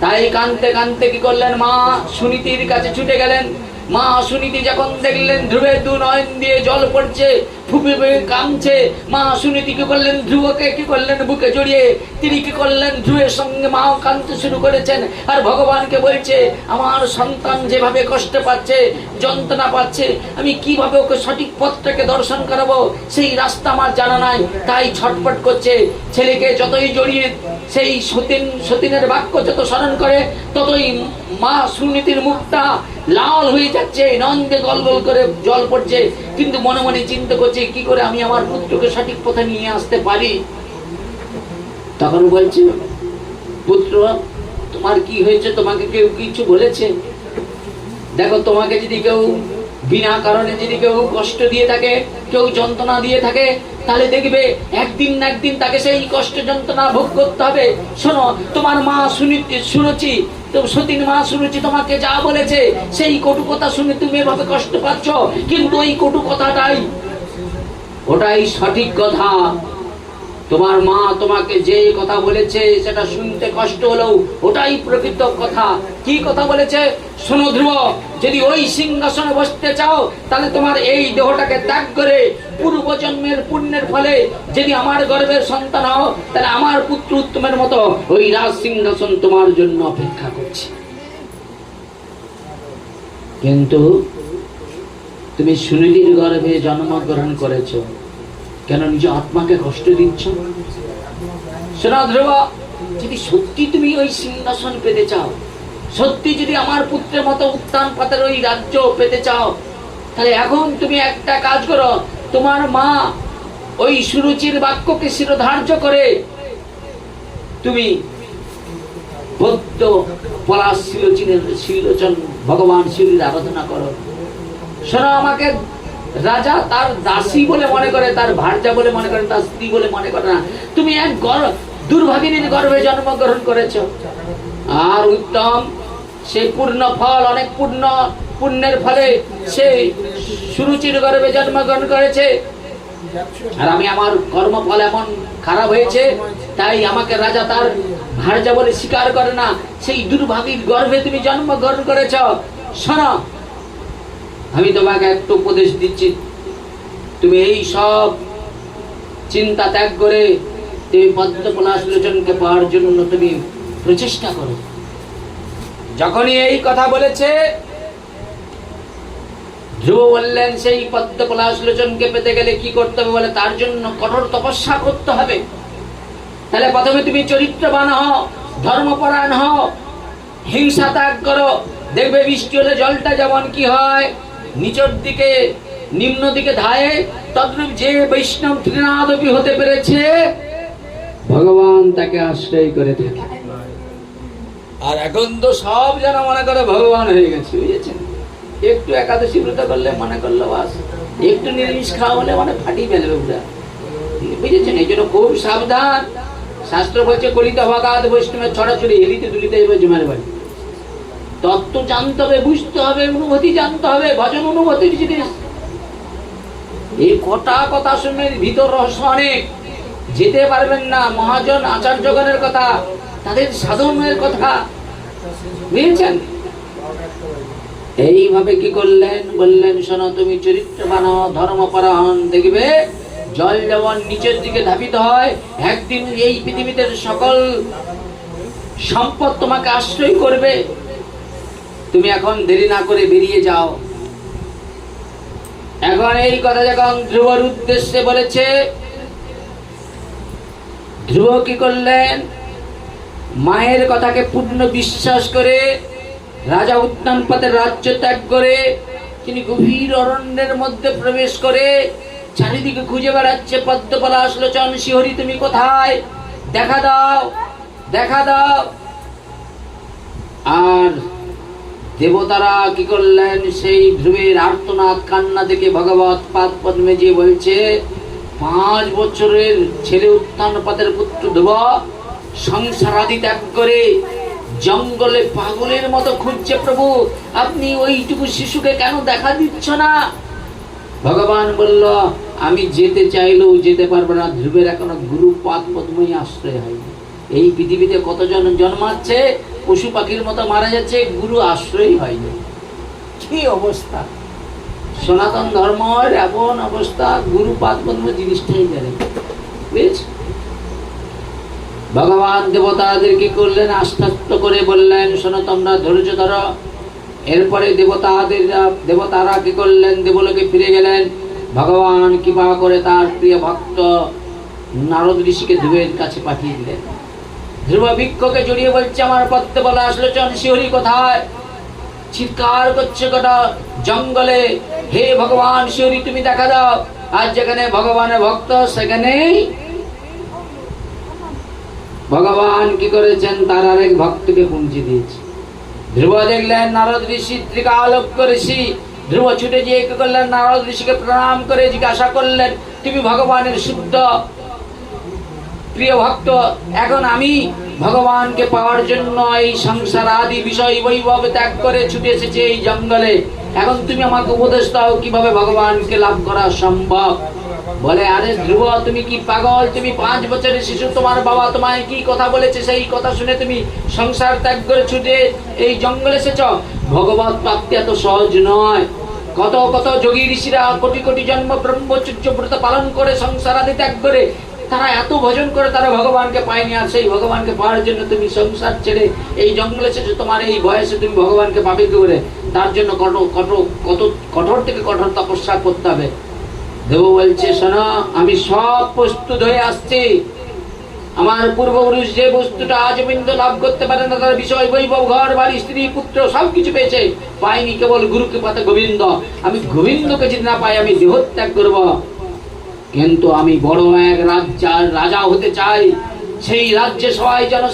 তাই কাঁদতে কাঁদতে কি করলেন, মা সুনীতির কাছে ছুটে গেলেন। মা সুনীতি যখন দেখলেন ধ্রুবের দু নয়ন দিয়ে জল পড়ছে, ফুপে ফুপে কাঁদছে, মা সুনীতি কি করলেন, ধ্রুবকে কি করলেন বুকে জড়িয়ে তিনি কি করলেন ধ্রুবের সঙ্গে মাও কাঁদতে শুরু করেছেন। আর ভগবানকে বলছে আমার সন্তান যেভাবে কষ্ট পাচ্ছে, যন্ত্রণা পাচ্ছে, আমি কিভাবে ওকে সঠিক পথটাকে দর্শন করাবো, সেই রাস্তা আমার জানা নাই। তাই ছটফট করছে। ছেলেকে যতই জড়িয়ে সেই সতীনের বাক্য যত স্মরণ করে, ততই মা সুনীতির মুখটা লাল হয়ে যাচ্ছে, নন্দে গলগল করে জল পড়ছে, কিন্তু মনে মনে চিন্তা করছে কি করে আমি আমার পুত্রকে সঠিক পথে নিয়ে আসতে পারি। তখন বলছে, পুত্র তোমার কি হয়েছে, তোমাকে কেউ কিছু বলেছে? দেখো তোমাকে যদি কেউ বিনা কারণে যদি কেউ কষ্ট দিয়ে থাকে, কেউ যন্ত্রণা দিয়ে থাকে, তাহলে দেখবে একদিন না একদিন তাকে সেই কষ্ট যন্ত্রণা ভোগ করতে হবে। শোনো, তোমার মা শুনেছি, সতীন মা শুনেছি তোমাকে যা বলেছে, সেই কটু কথা শুনে তুমি এভাবে কষ্ট পাচ্ছ, কিন্তু ওই কটু কথাটাই ওটাই সঠিক কথা। তোমার মা তোমাকে যে কথা বলেছে সেটা শুনতে কষ্ট হলেও ওটাই প্রকৃত কথা। কি কথা বলেছে শোনো ধ্রুব, যদি ওই সিংহাসনে বসতে চাও তাহলে তোমার এই দেহটাকে ত্যাগ করে পূর্বজন্মের পুণ্যের ফলে যদি আমার গর্ভের সন্তান হও তাহলে আমার পুত্র উত্তমের মতো ওই রাজ সিংহাসন তোমার জন্য অপেক্ষা করছে। কিন্তু তুমি সুনীতির গর্ভে জন্মগ্রহণ করেছো, কেন নিজ আত্মাকে কষ্ট দিচ্ছ? শোনো ধ্রুব, যদি সত্যি তুমি ওই সিংহাসন পেতে চাও, সত্যি যদি আমার পুত্রের মতো উত্থান পাতের ওই রাজ্য পেতে চাও, তাহলে এখন তুমি একটা কাজ করো। তোমার মা ওই সুরুচির বাক্যকে শিরোধার্য করে তুমি বৌদ্ধ পলাশ শিলোচন ভগবান শিবের আরাধনা করো। শোনো, আমাকে রাজা তার দাসী বলে মনে করে, তার ভার্যা বলে মনে করে, তার স্ত্রী বলে মনে করে না। তুমি এক দুর্ভাগিনীর গর্ভে জন্মগ্রহণ করেছো। আর উত্তম সেই পূর্ণ ফল, অনেক পুণ্যের ফলে সেই সুরুচির গর্ভে জন্মগ্রহণ করেছে। আর আমি আমার কর্মফল এমন খারাপ হয়েছে, তাই আমাকে রাজা তার ভার্যা বলে স্বীকার করে না। সেই দুর্ভাগীর গর্ভে তুমি জন্মগ্রহণ করেছ। শোনো, আমি তোমাকে একটা উপদেশ দিচ্ছি, তুমি এই সব চিন্তা ত্যাগ করে তুমি পদ্মপলাশ লোচনকে পাওয়ার জন্য তুমি প্রচেষ্টা করো। যখনই এই কথা বলেছে, ধ্রুব বললেন সেই পদ্মপলাশ লোচনকে পেতে গেলে কি করতে হবে বলে, তার জন্য কঠোর তপস্যা করতে হবে। তাহলে প্রথমে তুমি চরিত্রবান হও, ধর্মপরায়ণ হও, হিংসা ত্যাগ করো। দেখবে বৃষ্টি হলে জলটা যেমন কি হয় নিচের দিকে নিম্ন দিকে ধায়ে, তদ্রূপ যে বৈষ্ণব ত্রিনাদপি হতে পেরেছে ভগবান তাকে আশ্রয় করে থাকে। আর এখন তো সব যেন মনে করে ভগবান হয়ে গেছে, বুঝেছেন? একটু একাদশী ব্রত করলে মনে করলো বাস, একটু নিরামিষ খাওয়া হলে মানে ফাটিয়ে ফেলবে পুরা, বুঝেছেন? এই জন্য খুব সাবধান। শাস্ত্র বলছে কলিতে ভগাত বৈষ্ণবের ছড়াছড়ি, হেলিতে দুলিতে এবার জমার বাড়ি। তত্ত্ব জানতে হবে, বুঝতে হবে, অনুভূতি জানতে হবে, ভজন অনুভূতির জিনিস। এই কথা শুনে ভিতর রহস্য অনেক, যেতে পারবেন না। মহাজন আচার্যগণের কথা, তাদের সাধনের কথা, বুঝেছেন? এইভাবে কি করলেন, বললেন শোনো, তুমি চরিত্রবান হও, ধর্মপরায়ণ, দেখবে জল যেমন নিচের দিকে ধাবিত হয়, একদিন এই পৃথিবীতে সকল সম্পদ তোমাকে আশ্রয় করবে। তুমি এখন দেরি না করে বেরিয়ে যাও। এখন এই কথা যখন ধ্রুবর উদ্দেশ্যে বলেছে, ধ্রুব কি করলেন, মায়ের কথাকে পূর্ণ বিশ্বাস করে রাজা উত্তানপাতের রাজ্য ত্যাগ করে তিনি গভীর অরণ্যের মধ্যে প্রবেশ করে চারিদিকে খুঁজে বেড়াচ্ছে, পদ্মপলাশ লোচন শিহরি তুমি কোথায়, দেখা দাও, দেখা দাও। আর দেবতারা কি করলেন, সেই ধ্রুবের আর্তনাদ কান্না দেখে ভগবত পাদ পদ্মে যে বলছে, 5 বছরের ছেলে উত্তানপাতের পুত্র ধ্রুব সংসার আদি ত্যাগ করে জঙ্গলে পাগলের মতো খুঁজছে, প্রভু আপনি ওইটুকু শিশুকে কেন দেখা দিচ্ছ না? ভগবান বলল, আমি যেতে চাইলেও যেতে পারবো না। ধ্রুবের এখনো গুরু পাদ পদ্মই আশ্রয় হয়নি। এই পৃথিবীতে কতজন জন্মাচ্ছে, পশু পাখির মতো মারা যাচ্ছে, গুরু আশ্রয় হয়নি। কি অবস্থা! সনাতন ধর্মের এমন অবস্থা, গুরু পাদ পদ্ম জিনিসটাই জানে, বুঝেছ? ভগবান দেবতাদেরকে করলেন আশ্বাস্ত করে বললেন, শোনো তোমরা ধৈর্য ধরো। এরপরে দেবতারা কি করলেন, দেবলোকে ফিরে গেলেন। ভগবান কৃপা করে তার প্রিয় ভক্ত নারদ ঋষিকে ধ্রুবের কাছে পাঠিয়ে দিলেন। ধ্রুব বৃক্ষকে জড়িয়ে বলছে, আমার পদ্মপলাশ লোচন শিহরি কোথায়? চিৎকার করছে গোটা জঙ্গলে, হে ভগবান শিহরি তুমি দেখা দাও। আর যেখানে ভগবানের ভক্ত সেখানেই ভগবান কি করেছেন, তার আরেক ভক্তকে পৌঁছে দিয়েছে। ধ্রুব দেখলেন নারদ ঋষি, ত্রিকালজ্ঞ ঋষি। ধ্রুব ছুটে গিয়ে কি করলেন, নারদ ঋষিকে প্রণাম করে জিজ্ঞাসা করলেন, তুমি ভগবানের শুদ্ধ প্রিয় ভক্ত, এখন আমি ভগবানকে পাওয়ার জন্য এই সংসার আদি বিষয় বৈভব ত্যাগ করে ছুটে এসেছি এই জঙ্গলে। এখন তুমি আমাকে উপদেশ দাও কিভাবে ভগবানকে লাভ করা সম্ভব। বলে, আরে ধ্রুব, তুমি কি পাগল? তুমি 5 বছরের শিশু, তোমার বাবা তোমায় কি কথা বলেছে সেই কথা শুনে তুমি সংসার ত্যাগ করে ছুটে এই জঙ্গলে এসেছ? ভগবত প্রাপ্তি এত সহজ নয়। কত কত যোগী ঋষিরা কোটি কোটি জন্ম ব্রহ্মচর্য ব্রত পালন করে সংসার আদি ত্যাগ করে তারা এত ভজন করে তারা ভগবানকে পায়নি। আর সেই ভগবানকে পাওয়ার জন্য তুমি সংসার ছেড়ে এই জঙ্গলে এসেছো। তোমার এই বয়সে তুমি ভগবানকে পাবে কি করে? তার জন্য কঠোর থেকে কঠোর তপস্যা করতে হবে। দেব বলছে, শোনো, আমি সব প্রস্তুত হয়ে আসছি। আমার পূর্বপুরুষ যে বস্তুটা আজ পর্যন্ত লাভ করতে পারে না, তার বিষয় বৈভব, ঘর বাড়ি, স্ত্রী পুত্র সবকিছু পেয়েছে, পাইনি কেবল গুরুকে পাতে গোবিন্দ। আমি গোবিন্দকে যদি না পাই আমি দেহত্যাগ করব। কিন্তু আমি বড় এক রাজা হতে চাই। সেই রাজ্যে সবাই যেন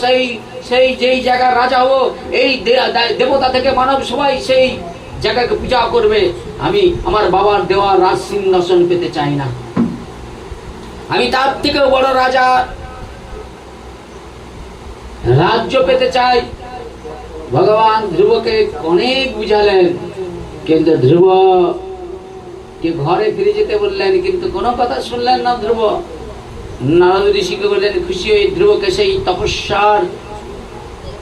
সেই যেই জায়গার রাজা হবো, এই দেবতা থেকে মানব সবাই সেই জায়গাকে পূজা করবে। আমি আমার বাবার দেওয়া রাজ সিংহাসন পেতে চাই না, আমি তার থেকেও বড় রাজা রাজ্য পেতে চাই। ভগবান ধ্রুবকে অনেক বুঝালেন, কিন্তু ধ্রুব কে ঘরে ফিরে যেতে বললেন, কিন্তু কোনো কথা শুনলেন না ধ্রুব। নারদ ঋষিকে বললেন, খুশি হয়ে ধ্রুবকে সেই তপস্যার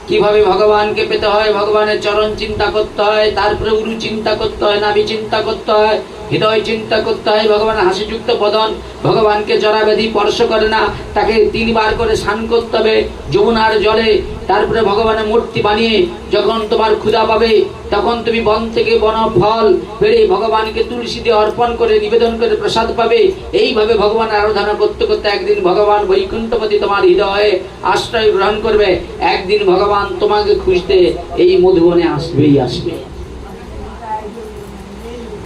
কিভাবে ভগবানকে পেতে হয়, ভগবানের চরণ চিন্তা করতে হয়, তারপরে উরু চিন্তা করতে হয়, নাভি চিন্তা করতে হয়, হৃদয় চিন্তা করতে হয়। ভগবান হাসিযুক্ত বদন, ভগবানকে জরাব্যাধি স্পর্শ করে না, তাকে 3 বার করে স্নান করতে হবে যমুনার জলে। তারপরে ভগবানের মূর্তি বানিয়ে যখন তোমার ক্ষুধা পাবে তখন তুমি বন থেকে বন ফল পেড়ে ভগবানকে তুলসী দিয়ে অর্পণ করে নিবেদন করে প্রসাদ পাবে। এইভাবে ভগবানের আরাধনা করতে করতে একদিন ভগবান বৈকুণ্ঠপতি তোমার হৃদয়ে আশ্রয় গ্রহণ করবে। একদিন ভগবান তোমাকে খুঁজতে এই মধুবনে আসবেই আসবে।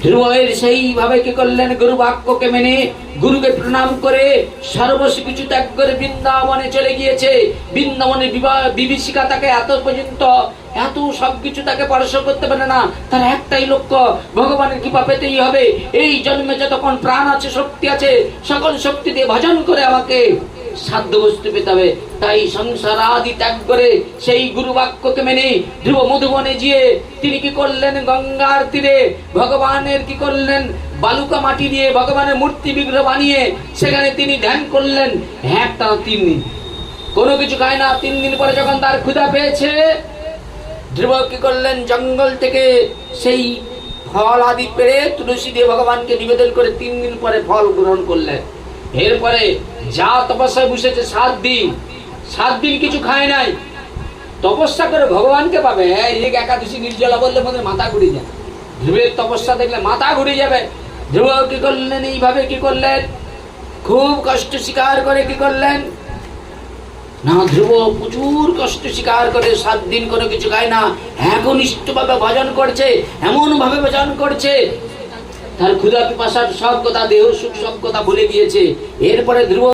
ধ্রুবের সেইভাবে কি করলেন, গুরু বাক্যকে মেনে গুরুকে প্রণাম করে সর্বস্ব কিছু ত্যাগ করে বৃন্দাবনে চলে গিয়েছে। বৃন্দাবনের বিভীষিকা তাকে এত পর্যন্ত এত সবকিছু তাকে স্পর্শ করতে পারে না। তার একটাই লক্ষ্য, ভগবানের কৃপা পেতেই হবে। এই জন্মে যতক্ষণ প্রাণ আছে, শক্তি আছে, সকল শক্তি দিয়ে ভজন করে আমাকে সাধ্য বস্তু পেতে হবে। তাই সংসার আদি ত্যাগ করে সেই গুরু বাক্যকে মেনে ধ্রুব মধুবনে গিয়ে তিনি কি করলেন, গঙ্গার তীরে ভগবানের কি করলেন, বালুকা মাটি দিয়ে ভগবানের মূর্তি বিগ্রহ বানিয়ে সেখানে তিনি ধ্যান করলেন। টানা 3 দিন কোনো কিছু খায় না। 3 দিন পরে যখন তার ক্ষুধা পেয়েছে, ধ্রুব কি করলেন, জঙ্গল থেকে সেই ফল আদি পেড়ে তুলসী দিয়ে ভগবানকে নিবেদন করে 3 দিন পরে ফল গ্রহণ করলেন। এরপরে যা তপস্যায় বসেছে 7 দিন, 7 দিন কিছু খায় নাই, তপস্যা করে ভগবানকে পাবে। এই একাদশী নির্জলা বললে মধ্যে মাথা ঘুরে যায়। ধ্রুবের তপস্যা দেখলে মাথা ঘুরে যাবে। ধ্রুব কি করলেন, এইভাবে কি করলেন, খুব কষ্ট স্বীকার করে কি করলেন না, ধ্রুব প্রচুর কষ্ট স্বীকার করে 7 দিন কোনো কিছু খায় না, একনিষ্ঠ ভাবে ভজন করছে, এমন ভাবে ভজন করছে তার ক্ষুধা পিপাসার সব কথা, দেহ সুখ সব কথা ভুলে গিয়েছে। এরপরে ধ্রুব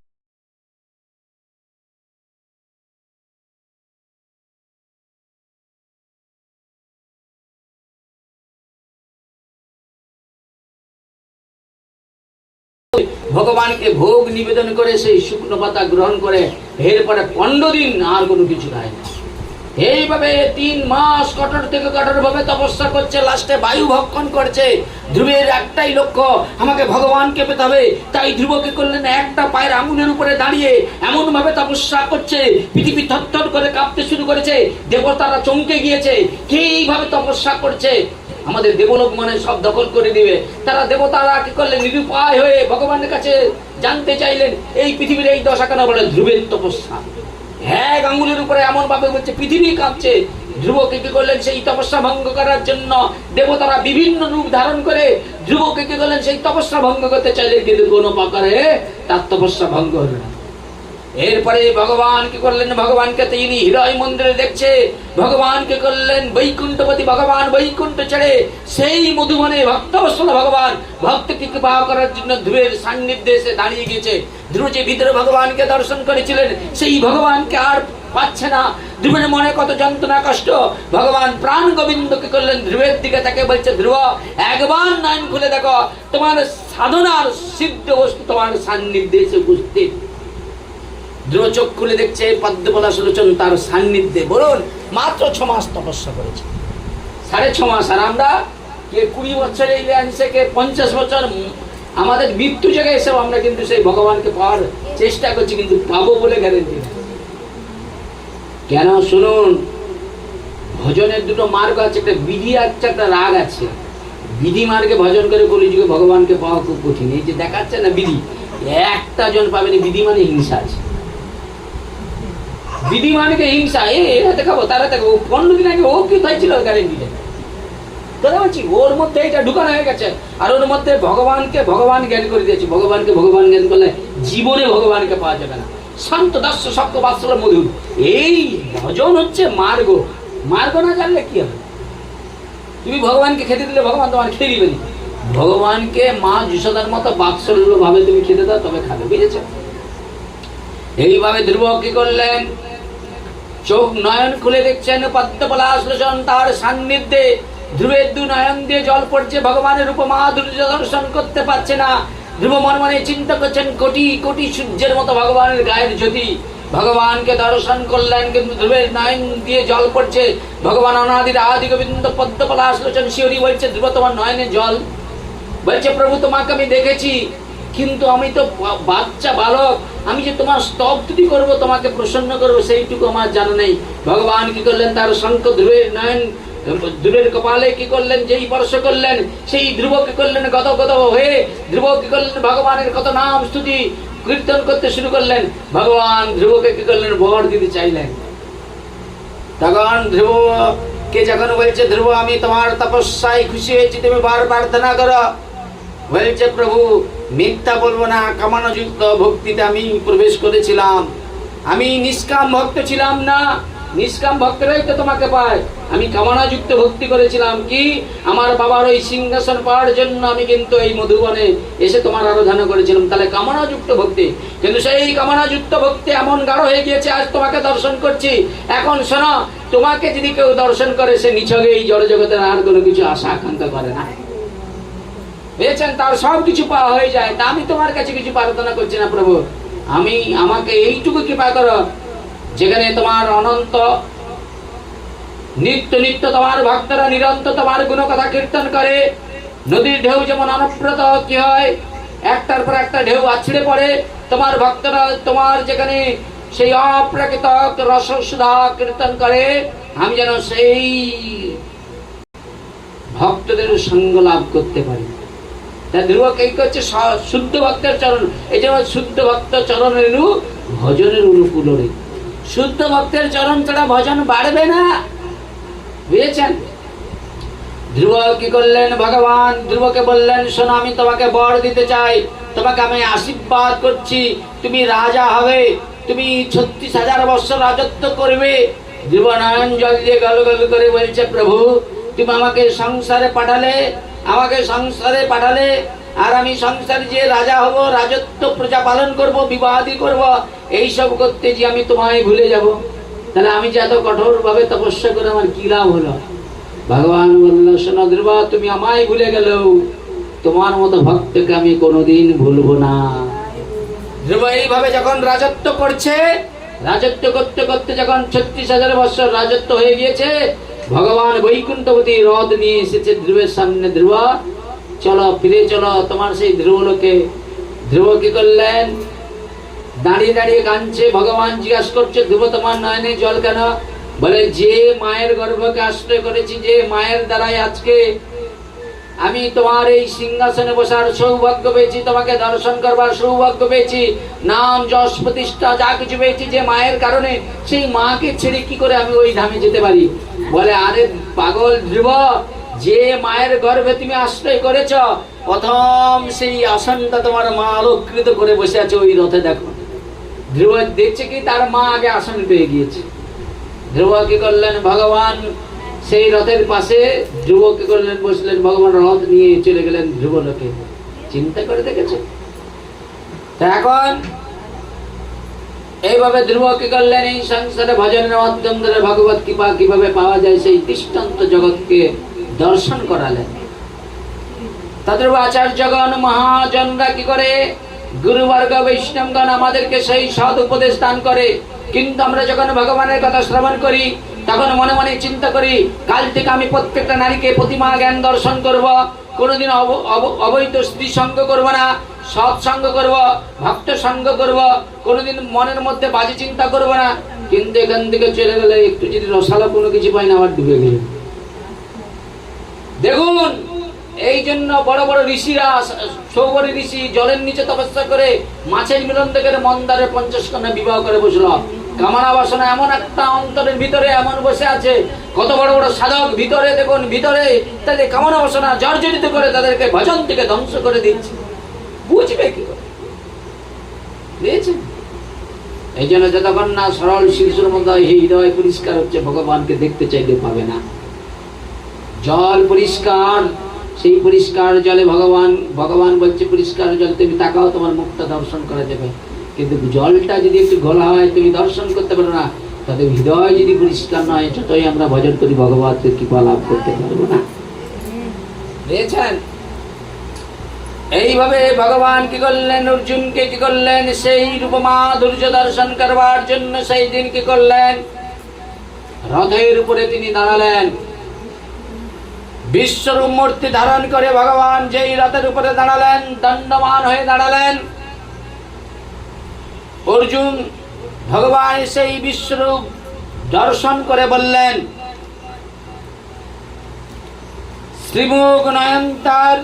ভগবানকে ভোগ নিবেদন করে সেই শুকনো পাতা গ্রহণ করে এরপরে 15 দিন আর কোনো কিছু খায় না। এইভাবে 3 মাস কঠোর থেকে কঠোর ভাবে তপস্যা করছে, লাস্টে বায়ু ভক্ষণ করছে। ধ্রুবের একটাই লক্ষ্য, আমাকে ভগবানকে পেতে হবে। তাই ধ্রুব কি করলেন, একটা পায়ের আঙুলের উপরে দাঁড়িয়ে এমন ভাবে তপস্যা করছে, পৃথিবী থরথর করে কাঁপতে শুরু করেছে, দেবতারা চমকে গিয়েছে। কে এইভাবে তপস্যা করছে, আমাদের দেবলোক মানে সব দখল করে দিবে। তারা দেবতারা কি করলেন, নিরুপায় হয়ে ভগবানের কাছে জানতে চাইলেন এই পৃথিবীর এই দশা কেন? বলে ধ্রুবের তপস্যা। এক আঙ্গুলের উপরে এমন ভাবে বলছে, পৃথিবী কাঁপছে। ধ্রুবকে কি করলেন, সেই তপস্যা ভঙ্গ করার জন্য দেবতারা বিভিন্ন রূপ ধারণ করে ধ্রুবকে কি করলেন, সেই তপস্যা ভঙ্গ করতে চাইলেন, কিন্তু কোনো প্রকারে তার তপস্যা ভঙ্গ হলো না। এরপরে ভগবান কি করলেন, ভগবানকে তিনি হৃদয় মন্দিরে দেখছে। ভগবান কি করলেন, বৈকুণ্ঠপতি ভগবান বৈকুণ্ঠ ছেড়ে সেই মধুবনে ভক্তবৎসল ভগবান ভক্তকে কৃপা করার জন্য ধ্রুবের সান্নিধ্যে এসে দাঁড়িয়ে গেছে। ধ্রুব যে ভিতরে ভগবানকে দর্শন করেছিলেন সেই ভগবানকে আর পাচ্ছে না। ধ্রুবের মনে কত যন্ত্রণা কষ্ট। ভগবান প্রাণ গোবিন্দকে করলেন, ধ্রুবের দিকে তাকে বলছে, ধ্রুব একবার নয়ন খুলে দেখো, তোমার সাধনার সিদ্ধ বস্তু তোমার সান্নিধ্যে এসে উপস্থিত। ধ্রুব চোখ খুলে দেখছে পদ্মপলাশ লোচন তার সান্নিধ্যে। বলুন, মাত্র 6 মাস তপস্যা করেছে, 6.5 মাস। আর আমরা কে 20 বছর এই আনছে, কে 50 বছর আমাদের মৃত্যু জায়গায় এসেও আমরা কিন্তু সেই ভগবানকে পাওয়ার চেষ্টা করছি, কিন্তু পাবো বলে গ্যারেন্টি না। কেন শুনুন, ভজনের দুটো মার্গ আছে, একটা বিধি আছে, একটা রাগ আছে। বিধি মার্গে ভজন করে কলিযুগে ভগবানকে পাওয়া খুব কঠিন। এই যে দেখাচ্ছে না বিধি, একটা জন পাবেনি। বিধি মানে হিংসা আছে। বিধি মানে হিংসা, এটা দেখাবো তারা দেখাবো। 15 দিন আগে ও কি হয়েছিল গ্যারেন্টি তোরা বলছি, ওর মধ্যে এটা ঢুকানো হয়ে গেছে। আর ওর মধ্যে ভগবানকে ভগবান জ্ঞান করে দিয়েছি। ভগবানকে ভগবান জ্ঞান করলে জীবনে ভগবানকে পাওয়া যাবে না। শান্ত দাস্য সক্য বাৎসল্য মধুর, এই ভজন হচ্ছে মার্গ। মার্গ না জানলে কি হবে? তুমি ভগবানকে খেতে দিলে ভগবান তোমার খেয়ে দিবে না। ভগবানকে মা যশোদার মতো বাৎসল্য ভাবে তুমি খেতে দাও, তবে খাবে, বুঝেছ? এইভাবে ধ্রুব কি করলেন? চোখ নয়ন খুলে দেখছেন পদ্মপলাশ লোচন, তার সান্নিধ্যে ধ্রুবের দু নয়ন দিয়ে জল পড়ছে। ভগবানের উপমাধুর্য দর্শন করতে পারছে না। ধ্রুব মনে মনে চিন্তা করছেন, কোটি কোটি সূর্যের মতো ভগবানের গায়ের জ্যোতি। ভগবানকে দর্শন করলেন, কিন্তু ধ্রুবের নয়ন দিয়ে জল পড়ছে। ভগবান অনাদির আদি গোবিন্দ পদ্মপলাশ লোচন শিহরি বলছে, ধ্রুব তোমার নয়নে জল। বলছে, প্রভু তোমাকে আমি দেখেছি, কিন্তু আমি তো বাচ্চা বালক, আমি যে তোমার স্তবস্তুতি করবো, তোমাকে প্রসন্ন করবো, সেইটুকু আমার জানা নেই। ভগবান কি করলেন? তার শঙ্খ ধ্রুবের নয়ন, ধ্রুবের কপালে কি করলেন? যেই স্পর্শ করলেন, সেই ধ্রুব কি করলেন? গত গত হয়ে ধ্রুব কি করলেন? ভগবানের কত নাম স্তুতি কীর্তন করতে শুরু করলেন। ভগবান ধ্রুবকে কি করলেন? বর দিতে চাইলেন। তখন ধ্রুবকে যখন বলছে, ধ্রুব আমি তোমার তপস্যায় খুশি হয়েছি, তুমি বার প্রার্থনা করো। বলছে, প্রভু মিথ্যা বলবো না, কামনাযুক্ত ভক্তিতে আমি প্রবেশ করেছিলাম। আমি নিষ্কাম ভক্ত ছিলাম না। নিষ্কাম ভক্তরাই তো তোমাকে পায়। আমি কামনাযুক্ত ভক্তি করেছিলাম। কি? আমার বাবার ওই সিংহাসন পাওয়ার জন্য আমি কিন্তু এই মধুবনে এসে তোমার আরাধনা করেছিলাম। তাহলে কামনাযুক্ত ভক্তি। কিন্তু সেই কামনাযুক্ত ভক্তি এমন গাঢ় হয়ে গিয়েছে, আজ তোমাকে দর্শন করছি। এখন শোনো, তোমাকে যদি কেউ দর্শন করে, সে নিছকে এই জড়জগতের আর কোনো কিছু আশা আকাঙ্ক্ষা করে না, বুঝেছেন? তার সব কিছু পাওয়া হয়ে যায়। তা আমি তোমার কাছে কিছু প্রার্থনা করছি না, প্রভু। আমাকে এইটুকু কৃপা করো, যেখানে তোমার অনন্ত নিত্য নিত্য তোমার ভক্তরা নিরন্তর তোমার গুণ কথা কীর্তন করে। নদীর ঢেউ যেমন অনবরত কি হয়, একটার পর একটা ঢেউ আছড়ে পড়ে, তোমার ভক্তরা তোমার যেখানে সেই অপ্রাকৃত রস সুধা কীর্তন করে, আমি যেন সেই ভক্তদের সঙ্গ লাভ করতে পারি। ধ্রুবক এই করছে শুদ্ধ ভক্তের চরণ। এই যে শুদ্ধ ভক্ত চরণের ভজনের অনুকূল। শুদ্ধ ভক্তের চরণ ছাড়া ভজন বাড়বে না, বুঝেছেন? ধ্রুব কি করলেন? ভগবান ধ্রুবকে বললেন, শোনো, আমি তোমাকে বর দিতে চাই, তোমাকে আমি আশীর্বাদ করছি, তুমি রাজা হবে, তুমি 36,000 বৎসর রাজত্ব করবে। ধ্রুব নয়ন জল দিয়ে গল গল করে বলছে, প্রভু তুমি আমাকে সংসারে পাঠালে, আর আমি সংসারে যে রাজা হব, রাজত্ব প্রজা পালন করব, বিবাহাদি করব, এইসব করতে যে আমি তোমায় ভুলে যাব, তাহলে আমি যে এত কঠোর ভাবে তপস্যা করে আমার কি লাভ হলো? ভগবান বলল, শোনো ধ্রুব, তুমি আমায় ভুলে গেলেও তোমার মতো ভক্তকে আমি কোনোদিন ভুলবো না। ধ্রুব এইভাবে যখন রাজত্ব করছে, রাজত্ব করতে করতে যখন 36,000 বৎসর রাজত্ব হয়ে গিয়েছে, ভগবান বৈকুণ্ঠপতি রথ নিয়ে এসেছে ধ্রুবের সামনে। ধ্রুব চলো, ফিরে চলো তোমার সেই ধ্রুবলোকে। ধ্রুব কি করলেন? দাঁড়িয়ে দাঁড়িয়ে কাঁদছে। ভগবান জিজ্ঞাসা করছে, ধ্রুব তোমার নয়নে জল কেন? বলে, যে মায়ের গর্ভকে আশ্রয় করেছি, যে মায়ের দ্বারাই আজকে আমি তোমার এই সিংহাসনে বসার সৌভাগ্য পেয়েছি, তোমাকে দর্শন করবার সৌভাগ্য পেয়েছি, নাম যশ প্রতিষ্ঠা যা কিছু পেয়েছি, যে মায়ের কারণে, সেই মাকে ছেড়ে কি করে আমি ওই ধামে যেতে পারি? বলে, আরে পাগল ধ্রুব, যে মায়ের গর্ভে তুমি আশ্রয় করেছ, প্রথম সেই আসনটা তোমার মা অলঙ্কৃত করে বসে আছে ওই রথে। দেখো, ধ্রুব দেখছে কি তার মা আগে আসন পেয়ে গিয়েছে। ধ্রুব কি করলেন? ভগবান সেই রথের পাশে ধ্রুব কি করলেন? বসলেন। ভগবান রথ নিয়ে চলে গেলেন ধ্রুবলোকে। চিন্তা করে দেখেছে? এখন এইভাবে ধ্রুব কি করলেন? এই সংসারে ভজনের মাধ্যম ধরে ভগবত কৃপা কিভাবে পাওয়া যায় সেই দৃষ্টান্ত জগৎকে দর্শন করালেন। তাদের আচার্যগণ মহাজনরা কি করে? গুরুবর্গ বৈষ্ণবগণ আমাদেরকে সেই সৎ উপদেশ দান করে। কিন্তু আমরা যখন ভগবানের কথা শ্রবণ করি, তখন মনে মনে চিন্তা করি, কাল থেকে আমি প্রত্যেকটা নারীকে প্রতিমা জ্ঞান দর্শন করব, কোনোদিন অবৈধ স্ত্রী সঙ্গ করব না, সৎসঙ্গ করব, ভক্ত সঙ্গ করব, কোনোদিন মনের মধ্যে বাজে চিন্তা করব না। কিন্তু এখান থেকে চলে গেলে একটু যদি রসালো কোনো কিছু পাই না, আবার ডুবে গেল। দেখুন, এই জন্য বড় বড় ঋষিরা, সৌবরী ঋষি জলের নিচে তপস্যা করে মাছের মিলন থেকে মন্দারের 50 কন্যা বিবাহ করে বসল। কামনা বাসনা এমন একটা অন্তরের ভিতরে এমন বসে আছে, কত বড় বড় সাধক ভিতরে দেখুন, ভিতরে তাদের কামনা বাসনা জর্জরিত করে তাদেরকে ভজন থেকে ধ্বংস করে দিচ্ছে। বুঝবে কি করে? বুঝেছেন? এই জন্য যতক্ষণ না সরল শিশুর মধ্যে হৃদয় পরিষ্কার হচ্ছে, ভগবানকে দেখতে চাইলে পাবে না। জল পরিষ্কার, সেই পরিষ্কার জলে ভগবান বলছে পরিষ্কার জল তুমি তাকাও, তোমার মুখটা দর্শন করা যাবে। কিন্তু জলটা যদি একটু ঘোলা হয় তুমি দর্শন করতে পারো না। তাদের হৃদয় যদি পরিষ্কার নয়, যতই আমরা ভজন করি ভগবানের কৃপা লাভ করতে পারবো না। বুঝেছেন? এইভাবে ভগবান কি করলেন, অর্জুনকে কি করলেন, সেই রূপমাধুর্য দর্শন করবার জন্য সেই দিন কি করলেন, রথের উপরে তিনি দাঁড়ালেন। বিশ্বরূপ মূর্তি ধারণ করে ভগবান যেই রথের উপরে দাঁড়ালেন, দণ্ডমান হয়ে দাঁড়ালেন। অর্জুন ভগবান সেই বিশ্বরূপ দর্শন করে বললেন, শ্রীমুখ নয়ন তার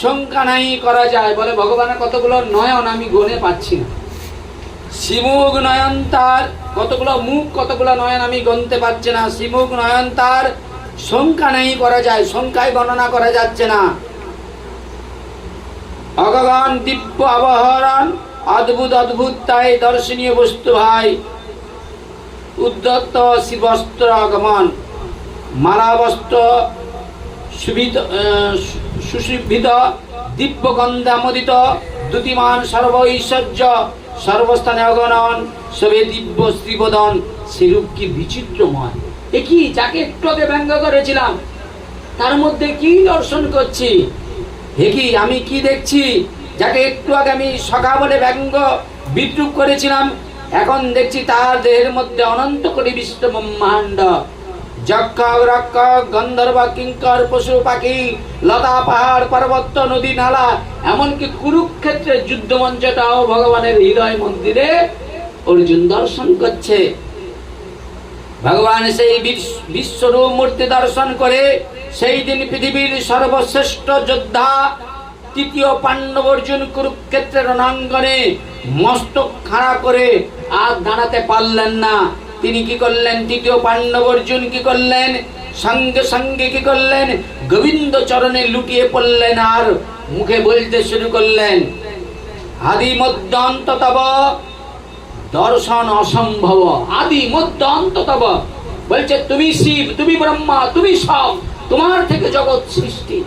সংখ্যা নাই করা যায়। বলে ভগবানের কতগুলো নয়ন আমি গণে পাচ্ছি না। শ্রীমুখ নয়ন তার কতগুলো মুখ, কতগুলো নয়ন আমি গণতে পারছি না। শ্রীমুখ নয়ন তার সংখ্যা নেই করা যায়, সংখ্যায় গণনা করা যাচ্ছে না। অগগন দিব্য আবহরণ, অদ্ভুত অদ্ভুত তাই দর্শনীয় বস্তু ভাই। উদ্ধত শিবস্ত্র আগমন, মালা বস্ত্র সুশোভিত, দিব্য গন্ধামোদিত, দ্যুতিমান সর্ব ঐশ্বর্য, সর্বস্থানে অগণন, সবে দিব্য শ্রীবদন, সেরূপ কি বিচিত্রময়। এ কি, যাকে একটু আগে ব্যঙ্গ করেছিলাম তার মধ্যে কি দর্শন করছি? হে কি, আমি কি দেখছি? যাকে একটু আগে আমি সখা বলে ব্যঙ্গ বিদ্রুপ করেছিলাম, এখন দেখছি তার দেহের মধ্যে অনন্ত কোটি বিশ্ব ব্রহ্মাণ্ড। যক্ষ রক্ষ গন্ধর্ব কিঙ্কর পশু পাখি লতা পাহাড় পর্বত নদী নালা, এমনকি কুরুক্ষেত্রের যুদ্ধ মঞ্চটাও ভগবানের হৃদয় মন্দিরে অর্জুন দর্শন করছে। ভগবান সেই বিশ্বরূপ মূর্তি দর্শন করে সেই দিন পৃথিবীর সর্বশ্রেষ্ঠ যোদ্ধা তৃতীয় পাণ্ডব অর্জুন কুরুক্ষেত্রের রণাঙ্গনে মস্তক খাড়া করে আর দাঁড়াতে পারলেন না। তিনি কি করলেন, তৃতীয় পাণ্ডব অর্জুন কি করলেন, সঙ্গে সঙ্গে কি করলেন, গোবিন্দ চরণে লুটিয়ে পড়লেন আর মুখে বলতে শুরু করলেন, আদি মধ্য অন্ত তব দর্শন অসম্ভব। আদি মধ্য অন্ত তব বলছে তুমি শিব, তুমি ব্রহ্মা, তুমি সব, তোমার থেকে জগৎ সৃষ্টি।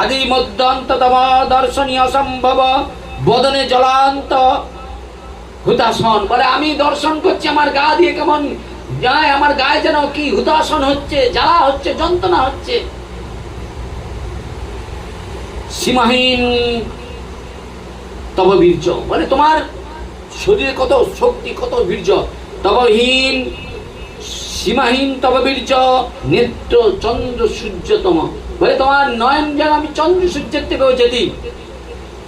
আদি মধ্য অন্ত তব দর্শনী অসম্ভব, বদনে জলান্ত হুতাসন। বলে আমি দর্শন করছি, আমার গা দিয়ে কেমন যায়, আমার গায়ে যেন কি হুতাসন হচ্ছে, জ্বালা হচ্ছে, যন্ত্রণা হচ্ছে। সীমাহীন তব বীর্য, বলে তোমার শরীরে কত শক্তি, কত বীর্য। তবহীন সীমাহীন তব বীর্য, নেত্র চন্দ্র সূর্যতম। বলে তোমার নয়ন যেন আমি চন্দ্র সূর্যের থেকেও যেতি।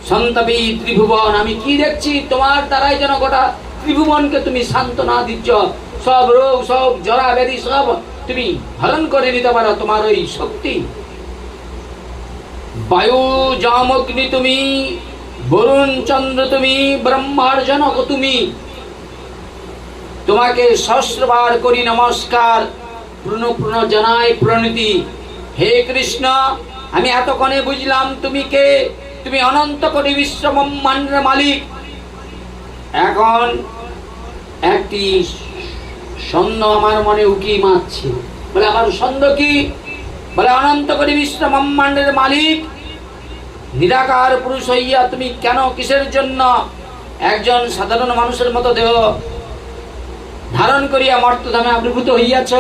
সন্তবী ত্রিভুবন, আমি কি দেখছি, তোমার দ্বারাই যেন গোটা ত্রিভুবনকে তুমি সান্ত্বনা দিচ্ছ। সব রোগ, সব জরা ব্যাধি সব তুমি হরণ করে নিতে পারো, তোমার ওই শক্তি। বায়ু জামগ্নি তুমি, বরুণ চন্দ্র তুমি, ব্রহ্মার জনক তুমি। তোমাকে সহস্রবার করি নমস্কার, প্রণ প্রণ জানাই প্রণতি। হে কৃষ্ণ, আমি এতক্ষণে বুঝলাম তুমি কে, তুমি অনন্ত কোটি বিশ্ব ব্রহ্মাণ্ডের মালিক। এখন একটি সন্দেহ আমার মনে উকি মারছে। বলে আমার সন্দেহ কি? বলে অনন্ত কোটি বিশ্ব ব্রহ্মাণ্ডের মালিক, নিরাকার পুরুষ হইয়া তুমি কেন, কিসের জন্য একজন সাধারণ মানুষের মতো দেহ ধারণ করিয়া মর্তধামে আবির্ভূত হইয়াছ?